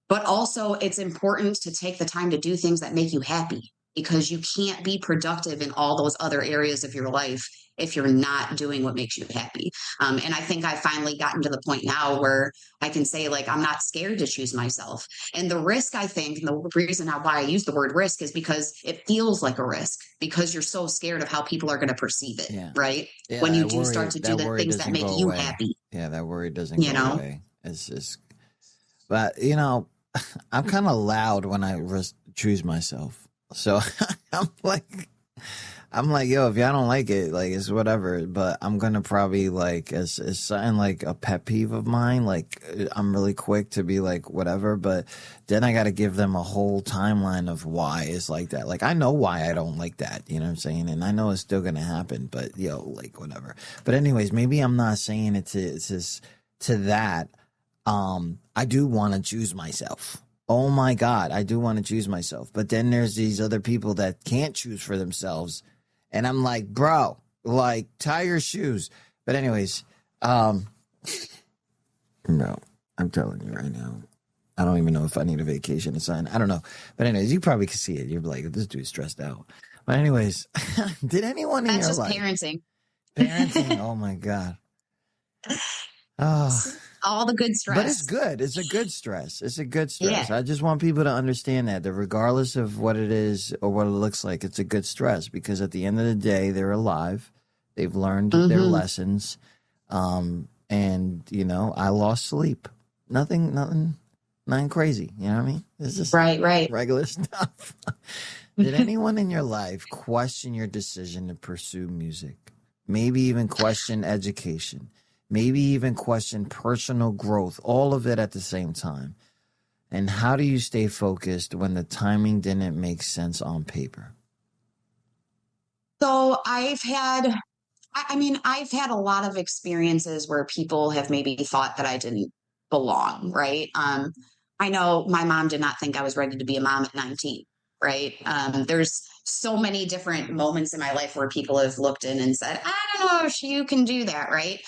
C: But also it's important to take the time to do things that make you happy, because you can't be productive in all those other areas of your life if you're not doing what makes you happy. And I think I've finally gotten to the point now where I can say, like, I'm not scared to choose myself. And the risk, I think, and the reason why I use the word risk is because it feels like a risk, because you're so scared of how people are going to percite it, right?
B: Yeah,
C: when you do start to do the things that make you happy.
B: Yeah, that worry doesn't go away. It's just, but, I'm kind of loud when I choose myself. So I'm like, yo, if y'all don't like it, like, it's whatever. But I'm going to probably, like, as something like a pet peeve of mine, like, I'm really quick to be like, whatever. But then I got to give them a whole timeline of why it's like that. Like, I know why I don't like that. You know what I'm saying? And I know it's still going to happen, but like, whatever. But anyways, maybe I'm not saying it to that. I do want to choose myself. Oh my God, I do want to choose myself. But then there's these other people that can't choose for themselves. And I'm like, bro, like, tie your shoes. But anyways, no, I'm telling you right now, I don't even know if I need a vacation to sign. I don't know. But anyways, you probably can see it. You're like, this dude's stressed out. But anyways, did anyone in your life?
C: That's just parenting.
B: Parenting, oh my God. Oh.
C: All the good stress.
B: But it's good. It's a good stress. It's a good stress. Yeah. I just want people to understand that regardless of what it is or what it looks like, it's a good stress, because at the end of the day, they're alive. They've learned their lessons. And, I lost sleep. Nothing crazy. You know what I mean? It's just
C: right.
B: regular stuff. Did anyone in your life question your decision to pursue music? Maybe even question education? Maybe even question personal growth, all of it at the same time. And how do you stay focused when the timing didn't make sense on paper?
C: So I've had a lot of experiences where people have maybe thought that I didn't belong, right? I know my mom did not think I was ready to be a mom at 19, right? There's so many different moments in my life where people have looked in and said, I don't know if you can do that, right?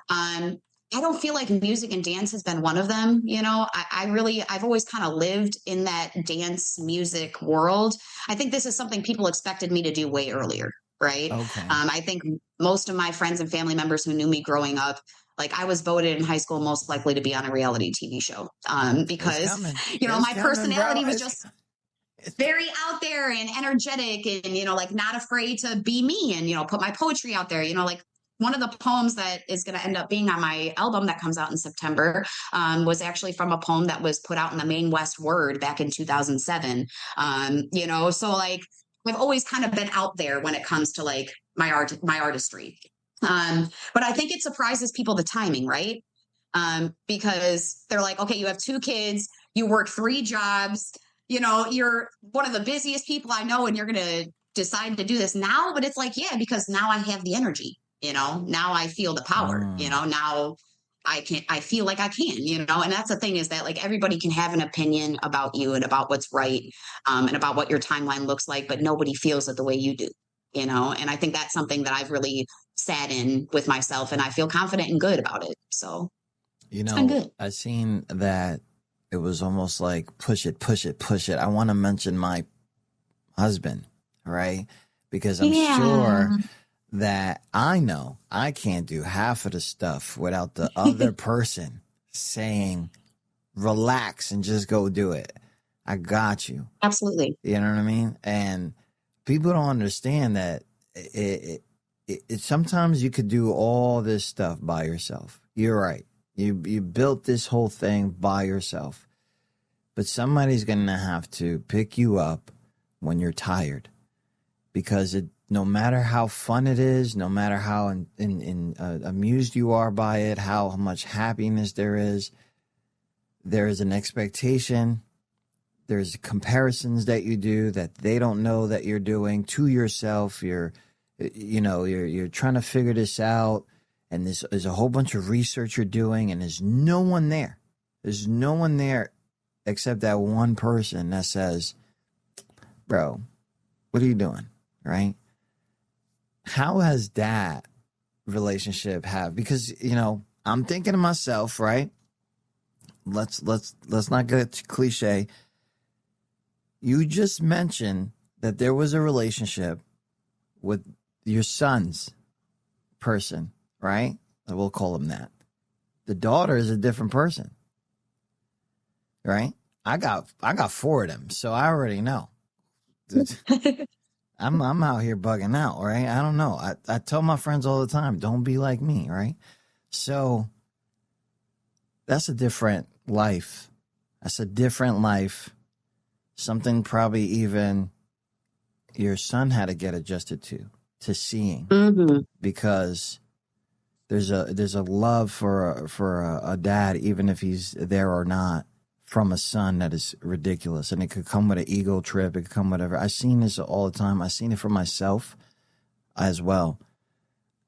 C: I don't feel like music and dance has been one of them. I've always kind of lived in that dance music world. I think this is something people expected me to do way earlier, right? Okay. I think most of my friends and family members who knew me growing up, like, I was voted in high school most likely to be on a reality TV show, because, my personality was just very out there and energetic and, like, not afraid to be me and, put my poetry out there, like. One of the poems that is going to end up being on my album that comes out in September was actually from a poem that was put out in the Maine West Word back in 2007. So, like, I've always kind of been out there when it comes to, like, my artistry. But I think it surprises people, the timing, right? Because they're like, okay, you have 2 kids, you work 3 jobs, you're one of the busiest people I know, and you're going to decide to do this now. But it's like, yeah, because now I have the energy. Now I feel the power, now I feel like I can, and that's the thing, is that, like, everybody can have an opinion about you and about what's right, and about what your timeline looks like, but nobody feels it the way you do, and I think that's something that I've really sat in with myself, and I feel confident and good about it. So
B: You
C: it's been
B: know,
C: good.
B: I seen that it was almost like push it, push it, push it. I want to mention my husband, right? Because I'm sure
C: Yeah.
B: that I know I can't do half of the stuff without the other person saying, relax and just go do it. I got you.
C: Absolutely.
B: You know what I mean? And people don't understand that it sometimes you could do all this stuff by yourself. You're right. You built this whole thing by yourself. But somebody's going to have to pick you up when you're tired, because no matter how fun it is, no matter how amused you are by it, how much happiness there is an expectation. There's comparisons that you do that they don't know that you're doing to yourself. You're trying to figure this out, and there's a whole bunch of research you're doing, and there's no one there. There's no one there except that one person that says, bro, what are you doing? Right? How has that relationship because, I'm thinking to myself, right? Let's not get cliche. You just mentioned that there was a relationship with your son's person, right? We'll call him that. The daughter is a different person, right? I got 4 of them, so I already know. I'm out here bugging out, right? I don't know. I tell my friends all the time, don't be like me, right? So that's a different life. That's a different life. Something probably even your son had to get adjusted to seeing, because there's a love for a dad, even if he's there or not, from a son that is ridiculous. And it could come with an ego trip. It could come whatever. I've seen this all the time. I've seen it for myself as well.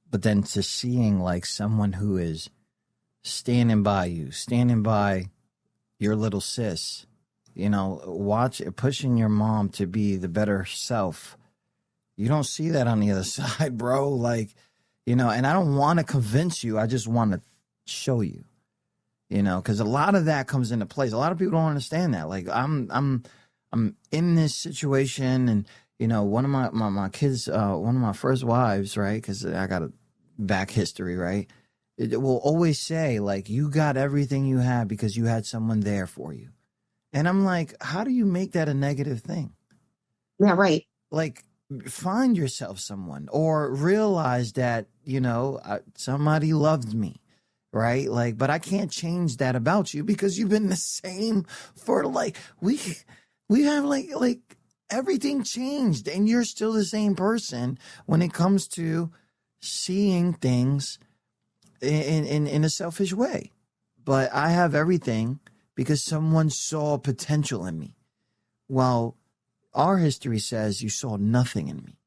B: But then to seeing like someone who is standing by you, standing by your little sis, pushing your mom to be the better self. You don't see that on the other side, bro. Like, and I don't want to convince you. I just want to show you, because a lot of that comes into place. A lot of people don't understand that. Like I'm in this situation, and, one of my kids, one of my first wives, right? Cause I got a back history, right? It will always say like, you got everything you had because you had someone there for you. And I'm like, how do you make that a negative thing?
C: Yeah, right.
B: Like, find yourself someone, or realize that, somebody loved me, right? Like, but I can't change that about you because you've been the same for like, we have like everything changed, and you're still the same person when it comes to seeing things in a selfish way. But I have everything because someone saw potential in me. While our history says you saw nothing in me,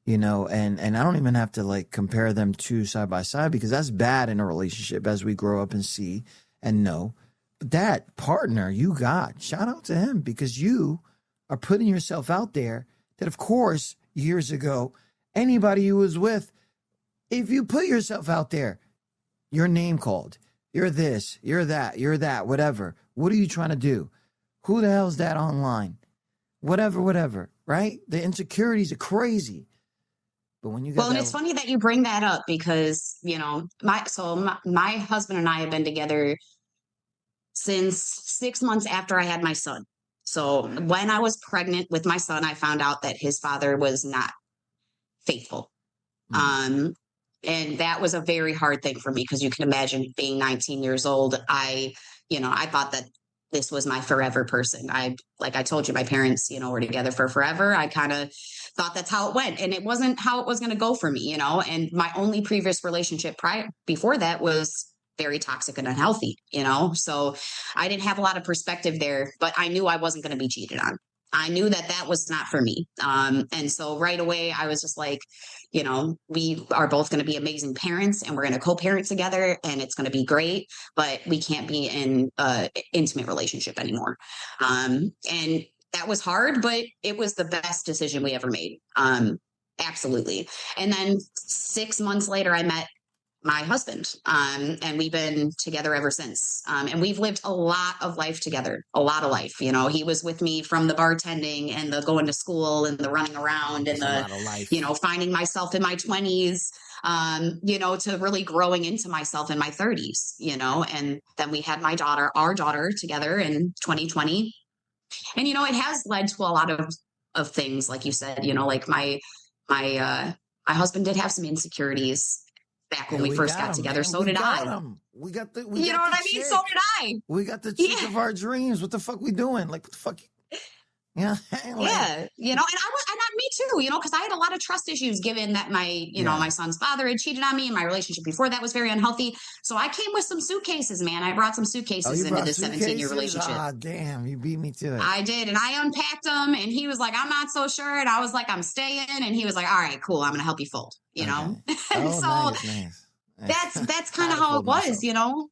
B: and I don't even have to like compare them two side by side, because that's bad in a relationship as we grow up and see and know. But that partner you got, shout out to him, because you are putting yourself out there that, of course, years ago, anybody you was with, if you put yourself out there, your name called. You're this, you're that, whatever. What are you trying to do? Who the hell's that online? Whatever, right? The insecurities are crazy. But when you got
C: and it's funny that you bring that up, because, my husband and I have been together since 6 months after I had my son. So when I was pregnant with my son, I found out that his father was not faithful. And that was a very hard thing for me, because you can imagine being 19 years old. I thought that this was my forever person. Like I told you, my parents, were together for forever. I kind of thought that's how it went, and it wasn't how it was going to go for me, and my only previous relationship before that was very toxic and unhealthy, so I didn't have a lot of perspective there, but I knew I wasn't going to be cheated on. I knew that was not for me. And so right away I was just like, we are both going to be amazing parents, and we're going to co-parent together, and it's going to be great, but we can't be in an intimate relationship anymore. And that was hard, but it was the best decision we ever made. Absolutely. And then 6 months later, I met my husband, and we've been together ever since. And we've lived a lot of life together, a lot of life. You know, he was with me from the bartending and the going to school and the running around and
B: That's a lot of life.
C: you know, finding myself in my 20s, you know, to really growing into myself in my 30s, you know. And then we had our daughter together in 2020. And, you know, it has led to a lot of things, like you said, you know, like my husband did have some insecurities back when we first got together. So did I.
B: We got the,
C: you know what I mean? So did I.
B: We got the chick of our dreams. What the fuck we doing? Like, what the fuck? Yeah.
C: Yeah. You know, and me too, you know, because I had a lot of trust issues given that my son's father had cheated on me and my relationship before that was very unhealthy. So I came with some suitcases, man. I brought some suitcases into this 17-year relationship.
B: Ah, damn. You beat me to it.
C: I did. And I unpacked them and he was like, I'm not so sure. And I was like, I'm staying. And he was like, all right, cool. I'm going to help you fold, you know?
B: Oh,
C: so
B: nice.
C: that's kind of how it was, you know?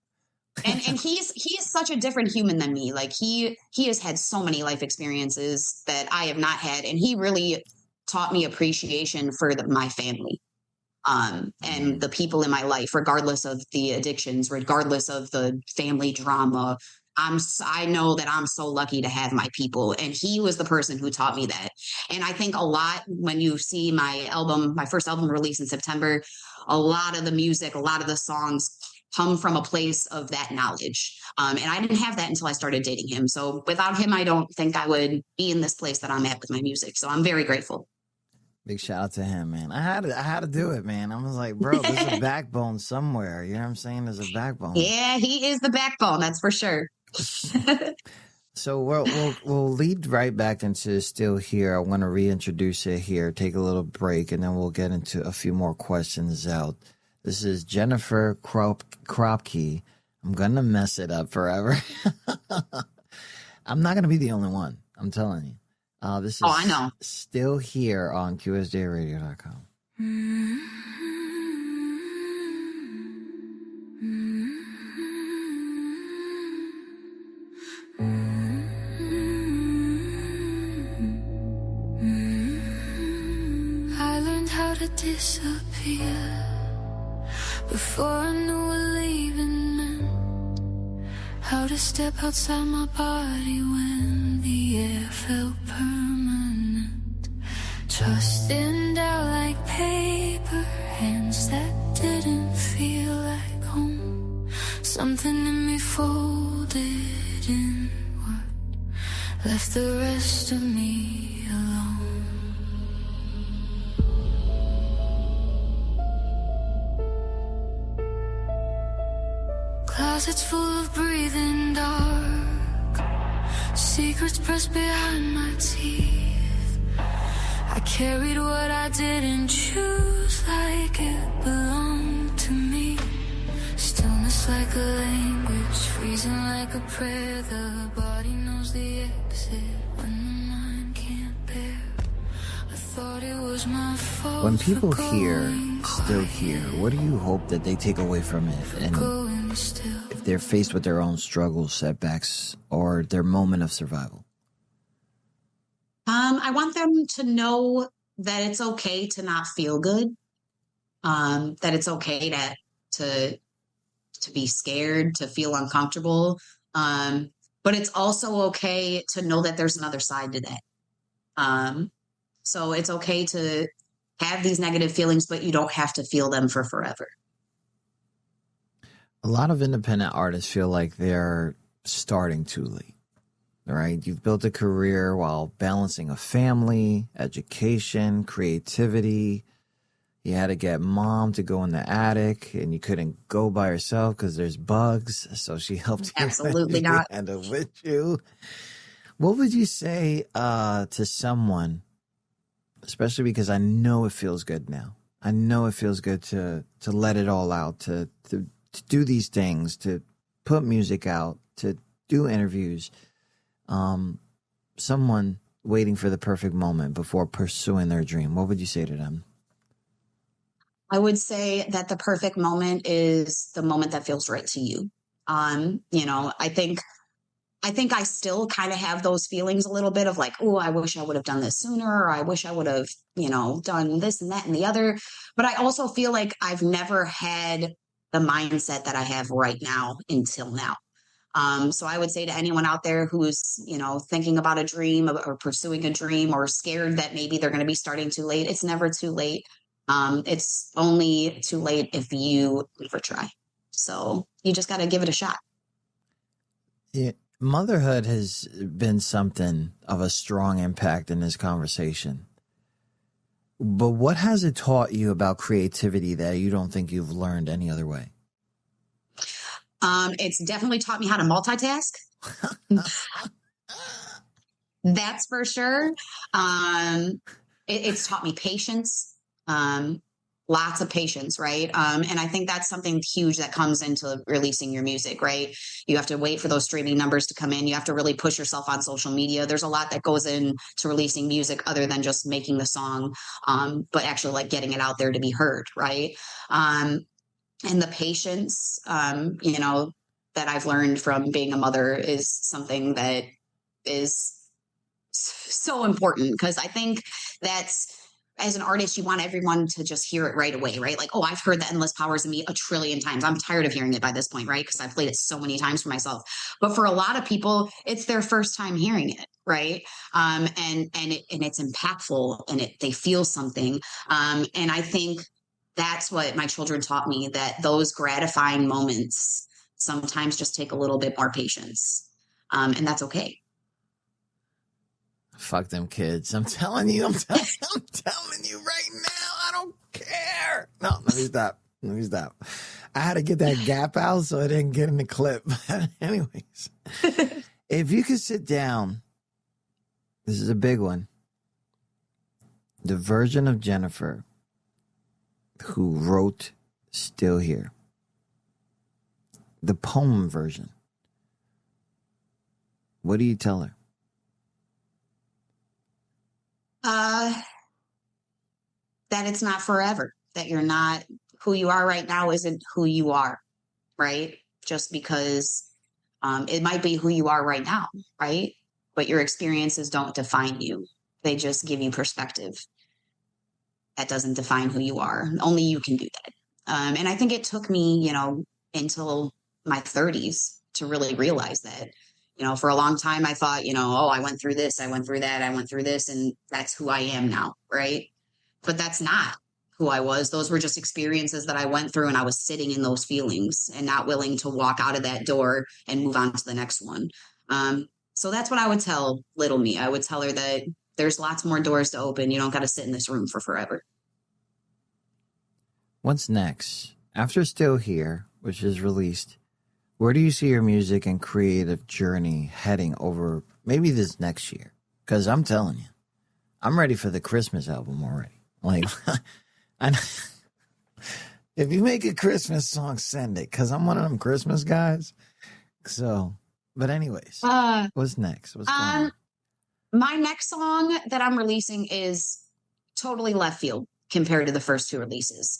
C: And he's such a different human than me. Like he has had so many life experiences that I have not had, and he really taught me appreciation for my family, and the people in my life, regardless of the addictions, regardless of the family drama. I know that I'm so lucky to have my people, and he was the person who taught me that. And I think a lot when you see my first album released in September, a lot of the music, a lot of the songs come from a place of that knowledge. And I didn't have that until I started dating him. So without him, I don't think I would be in this place that I'm at with my music. So I'm very grateful.
B: Big shout out to him, man. I had to do it, man. I was like, bro, there's a backbone somewhere. You know what I'm saying? There's a backbone.
C: Yeah, he is the backbone. That's for sure.
B: So we'll lead right back into Still Here. I want to reintroduce it here, take a little break, and then we'll get into a few more questions out. This is Jennifer Kropke. I'm going to mess it up forever. I'm not going to be the only one. I'm telling you. This is
C: I know.
B: Still Here on QSJRadio.com.
A: I learned how to disappear before I knew what leaving meant. How to step outside my body when the air felt permanent. Tossed in doubt like paper, hands that didn't feel like home. Something in me folded inward, left the rest of me alone. Closets full of breathing dark, secrets pressed behind my teeth. I carried what I didn't choose like it belonged to me. Stillness like a language, freezing like a prayer. The body knows the exit when the mind can't bear. I thought it was my fault.
B: When people hear Still Here, what do you hope that they take away from it? And if they're faced with their own struggles, setbacks, or their moment of survival?
C: I want them to know that it's okay to not feel good. That it's okay to be scared, to feel uncomfortable. But it's also okay to know that there's another side to that. So it's okay to have these negative feelings, but you don't have to feel them for forever.
B: A lot of independent artists feel like they're starting too late, right? You've built a career while balancing a family, education, creativity. You had to get mom to go in the attic, and you couldn't go by yourself because there's bugs. So she helped you.
C: Absolutely not.
B: And with you. What would you say to someone, especially because I know it feels good now. I know it feels good to let it all out, to do these things, to put music out, to do interviews. Someone waiting for the perfect moment before pursuing their dream, what would you say to them?
C: I would say that the perfect moment is the moment that feels right to you. I think I think I still kind of have those feelings a little bit of like, oh, I wish I would have done this sooner, or I wish I would have, done this and that and the other. But I also feel like I've never had the mindset that I have right now until now. So I would say to anyone out there who's, thinking about a dream or pursuing a dream or scared that maybe they're going to be starting too late, it's never too late. It's only too late if you never try. So you just got to give it a shot.
B: Yeah. Motherhood has been something of a strong impact in this conversation. But what has it taught you about creativity that you don't think you've learned any other way?
C: It's definitely taught me how to multitask. That's for sure. It's taught me patience, lots of patience, right? And I think that's something huge that comes into releasing your music, right? You have to wait for those streaming numbers to come in. You have to really push yourself on social media. There's a lot that goes into releasing music other than just making the song, but actually like getting it out there to be heard, right? And the patience, that I've learned from being a mother is something that is so important, because I think that's, as an artist, you want everyone to just hear it right away, right? Like, oh, I've heard the Endless Powers of Me a trillion times. I'm tired of hearing it by this point, right? Because I've played it so many times for myself. But for a lot of people, it's their first time hearing it, right? And it's impactful, and they feel something. And I think that's what my children taught me, that those gratifying moments sometimes just take a little bit more patience. And that's okay.
B: Fuck them kids. I'm telling you, I'm telling you right now, I don't care. No, let me stop. I had to get that gap out so I didn't get in the clip. Anyways, if you could sit down, this is a big one. The version of Jennifer who wrote Still Here, the poem version, what do you tell her?
C: That it's not forever, that you're not, who you are right now isn't who you are, right? Just because it might be who you are right now, right? But your experiences don't define you. They just give you perspective. That doesn't define who you are. Only you can do that. And I think it took me, until my 30s to really realize that. For a long time, I thought, oh, I went through this, I went through that, I went through this, and that's who I am now, right? But that's not who I was. Those were just experiences that I went through, and I was sitting in those feelings and not willing to walk out of that door and move on to the next one. So that's what I would tell little me. I would tell her that there's lots more doors to open. You don't got to sit in this room for forever.
B: What's next? After Still Here, which is released, where do you see your music and creative journey heading over maybe this next year? Because I'm telling you, I'm ready for the Christmas album already. Like, if you make a Christmas song, send it, because I'm one of them Christmas guys. So, but anyways, what's next? What's going on?
C: My next song that I'm releasing is totally left field compared to the first two releases.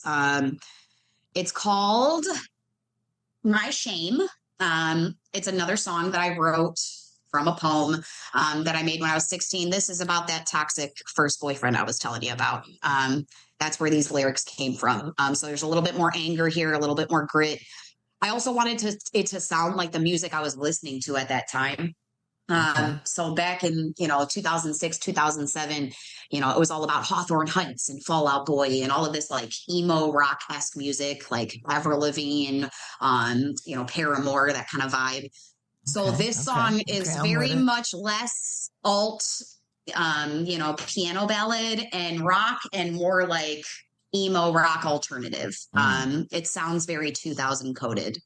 C: It's called My Shame. It's another song that I wrote from a poem that I made when I was 16. This is about that toxic first boyfriend I was telling you about. That's where these lyrics came from. So there's a little bit more anger here, a little bit more grit. I also wanted it to sound like the music I was listening to at that time. So back in, 2006, 2007, it was all about Hawthorne Heights and Fall Out Boy and all of this like emo rock-esque music, like Avril Lavigne, Paramore, that kind of vibe. So this song is very much less alt, piano ballad and rock, and more like emo rock alternative. It sounds very 2000 coded.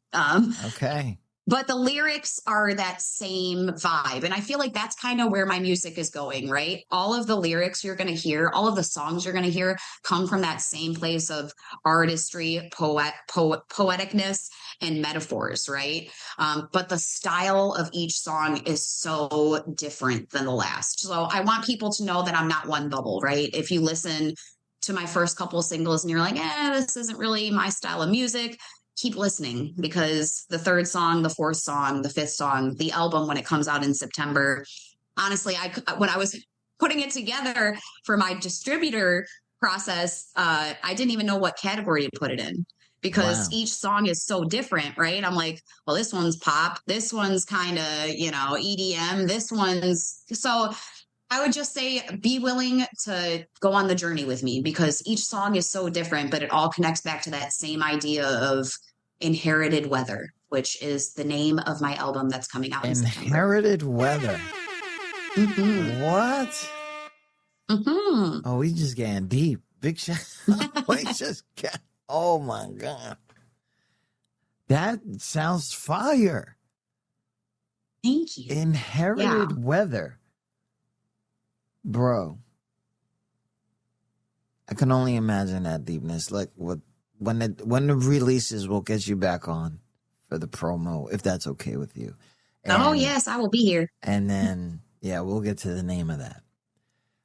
C: But the lyrics are that same vibe. And I feel like that's kind of where my music is going, right? All of the lyrics you're going to hear, all of the songs you're going to hear come from that same place of artistry, poeticness, and metaphors, right? But the style of each song is so different than the last. So I want people to know that I'm not one bubble, right? If you listen to my first couple of singles and you're like, this isn't really my style of music, keep listening, because the third song, the fourth song, the fifth song, the album, when it comes out in September, honestly, when I was putting it together for my distributor process, I didn't even know what category to put it in, because each song is so different, right? I'm like, well, this one's pop, this one's kind of, EDM, this one's, so I would just say be willing to go on the journey with me, because each song is so different, but it all connects back to that same idea of Inherited Weather, which is the name of my album that's coming out in September.
B: Inherited Weather.
C: Mm-hmm.
B: What?
C: Mm-hmm.
B: Oh, we just getting deep. Big shot. We just got, oh my God. That sounds fire.
C: Thank you.
B: Inherited Weather. Bro. I can only imagine that deepness. Like when the releases, we'll get you back on for the promo, if that's okay with you.
C: Oh, yes, I will be here.
B: And then, yeah, we'll get to the name of that.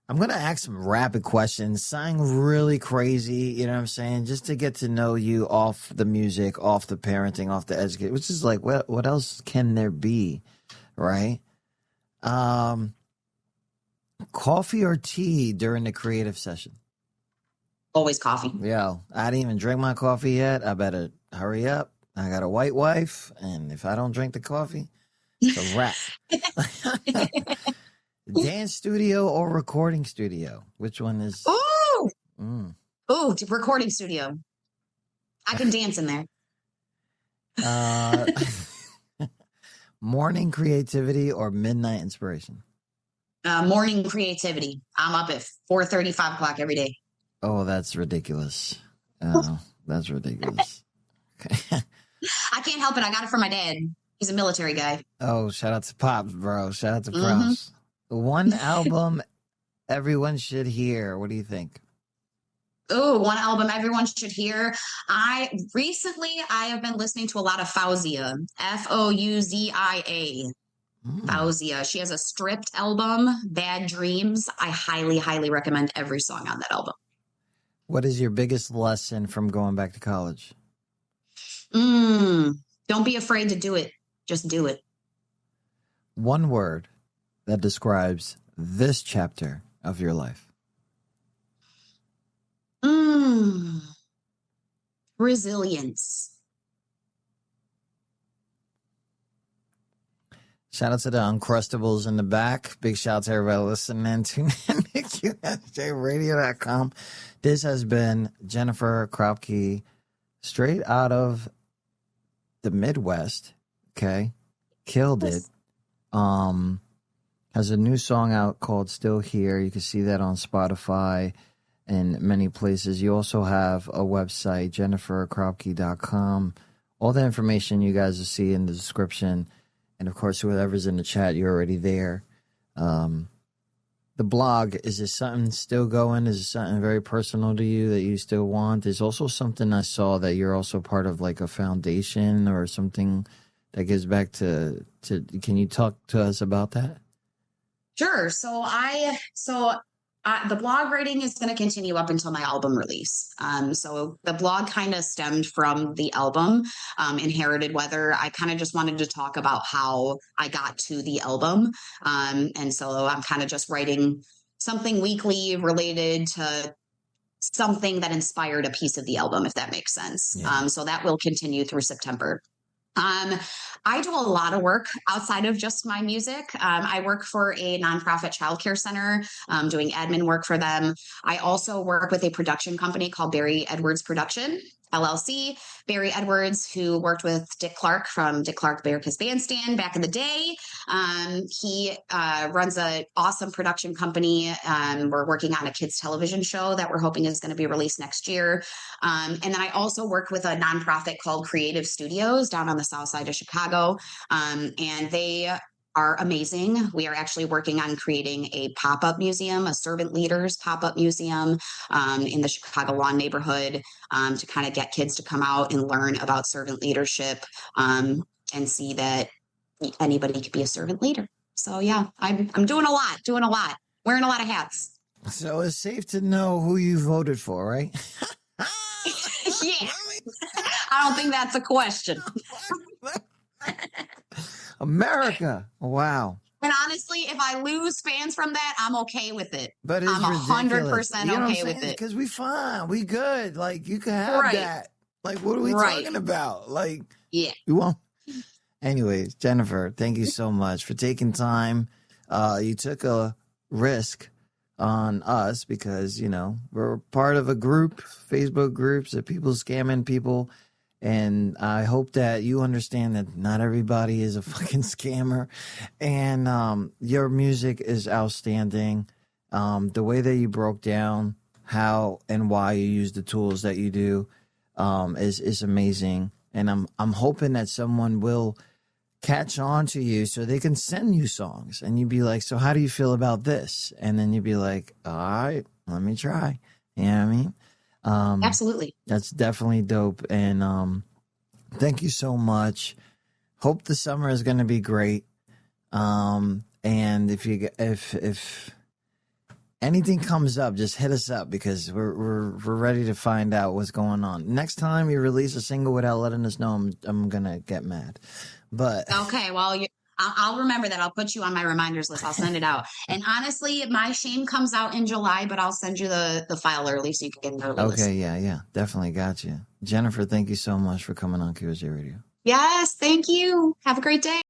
B: I'm going to ask some rapid questions, something really crazy, you know what I'm saying, just to get to know you off the music, off the parenting, off the education, which is like, what else can there be, right? Coffee or tea during the creative session?
C: Always coffee.
B: Yo, I didn't even drink my coffee yet. I better hurry up. I got a white wife, and if I don't drink the coffee, it's a wrap. Dance studio or recording studio? Which one is?
C: Ooh, recording studio. I can dance in there.
B: Morning creativity or midnight inspiration?
C: Morning creativity. I'm up at 4:30, 5 o'clock every day.
B: Oh, that's ridiculous. Oh, that's ridiculous. Okay.
C: I can't help it. I got it from my dad. He's a military guy.
B: Oh, shout out to Pops, bro. Shout out to Pops. One album everyone should hear. What do you think?
C: Oh, one album everyone should hear. I have been listening to a lot of Fauzia. Fouzia. Fauzia. She has a stripped album, Bad Dreams. I highly, highly recommend every song on that album.
B: What is your biggest lesson from going back to college?
C: Don't be afraid to do it. Just do it.
B: One word that describes this chapter of your life.
C: Resilience.
B: Shout out to the Uncrustables in the back. Big shout out to everybody listening. Tune in to QSJRadio.com. This has been Jennifer Kropke, straight out of the Midwest. Okay. Killed it. Has a new song out called Still Here. You can see that on Spotify and many places. You also have a website, jenniferkropke.com. All the information you guys will see in the description. And, of course, whoever's in the chat, you're already there. The blog, is it something still going? Is it something very personal to you that you still want? There's also something I saw that you're also part of, like a foundation or something that gives back to can you talk to us about that?
C: Sure. The blog writing is going to continue up until my album release. So the blog kind of stemmed from the album, Inherited Weather. I kind of just wanted to talk about how I got to the album. And so I'm kind of just writing something weekly related to something that inspired a piece of the album, if that makes sense. Yeah. So that will continue through September. I do a lot of work outside of just my music. I work for a nonprofit childcare center, doing admin work for them. I also work with a production company called Barry Edwards Production, LLC. Barry Edwards, who worked with Dick Clark from Dick Clark America's Bandstand back in the day. He runs an awesome production company. We're working on a kids television show that we're hoping is going to be released next year. And then I also work with a nonprofit called Creative Studios down on the south side of Chicago. And they are amazing. We are actually working on creating a pop-up museum, a servant leaders pop-up museum in the Chicago Lawn neighborhood to kind of get kids to come out and learn about servant leadership and see that anybody could be a servant leader. So yeah, I'm doing a lot, wearing a lot of hats.
B: So it's safe to know who you voted for, right?
C: Yeah. I don't think that's a question.
B: America. Wow.
C: And honestly, if I lose fans from that, I'm okay with it.
B: But it's
C: I'm 100% okay with it.
B: Because we fine. We good. Like, you can have that. Like, what are we talking about? Like,
C: yeah.
B: You won't. Anyways, Jennifer, thank you so much for taking time. You took a risk on us because, you know, we're part of a group, Facebook groups of people scamming people. And I hope that you understand that not everybody is a fucking scammer. And your music is outstanding. The way that you broke down how and why you use the tools that you do is amazing. And I'm hoping that someone will catch on to you so they can send you songs. And you'd be like, so how do you feel about this? And then you'd be like, all right, let me try. You know what I mean?
C: Absolutely.
B: That's definitely dope. And thank you so much. Hope the summer is going to be great. And if anything comes up, just hit us up because we're ready to find out what's going on. Next time you release a single without letting us know, I'm going to get mad. But
C: okay, well, I'll remember that. I'll put you on my reminders list. I'll send it out. And honestly, My Shame comes out in July, but I'll send you the file early so you can get an early list.
B: Okay, yeah, definitely got you. Jennifer, thank you so much for coming on QSJ Radio.
C: Yes, thank you. Have a great day.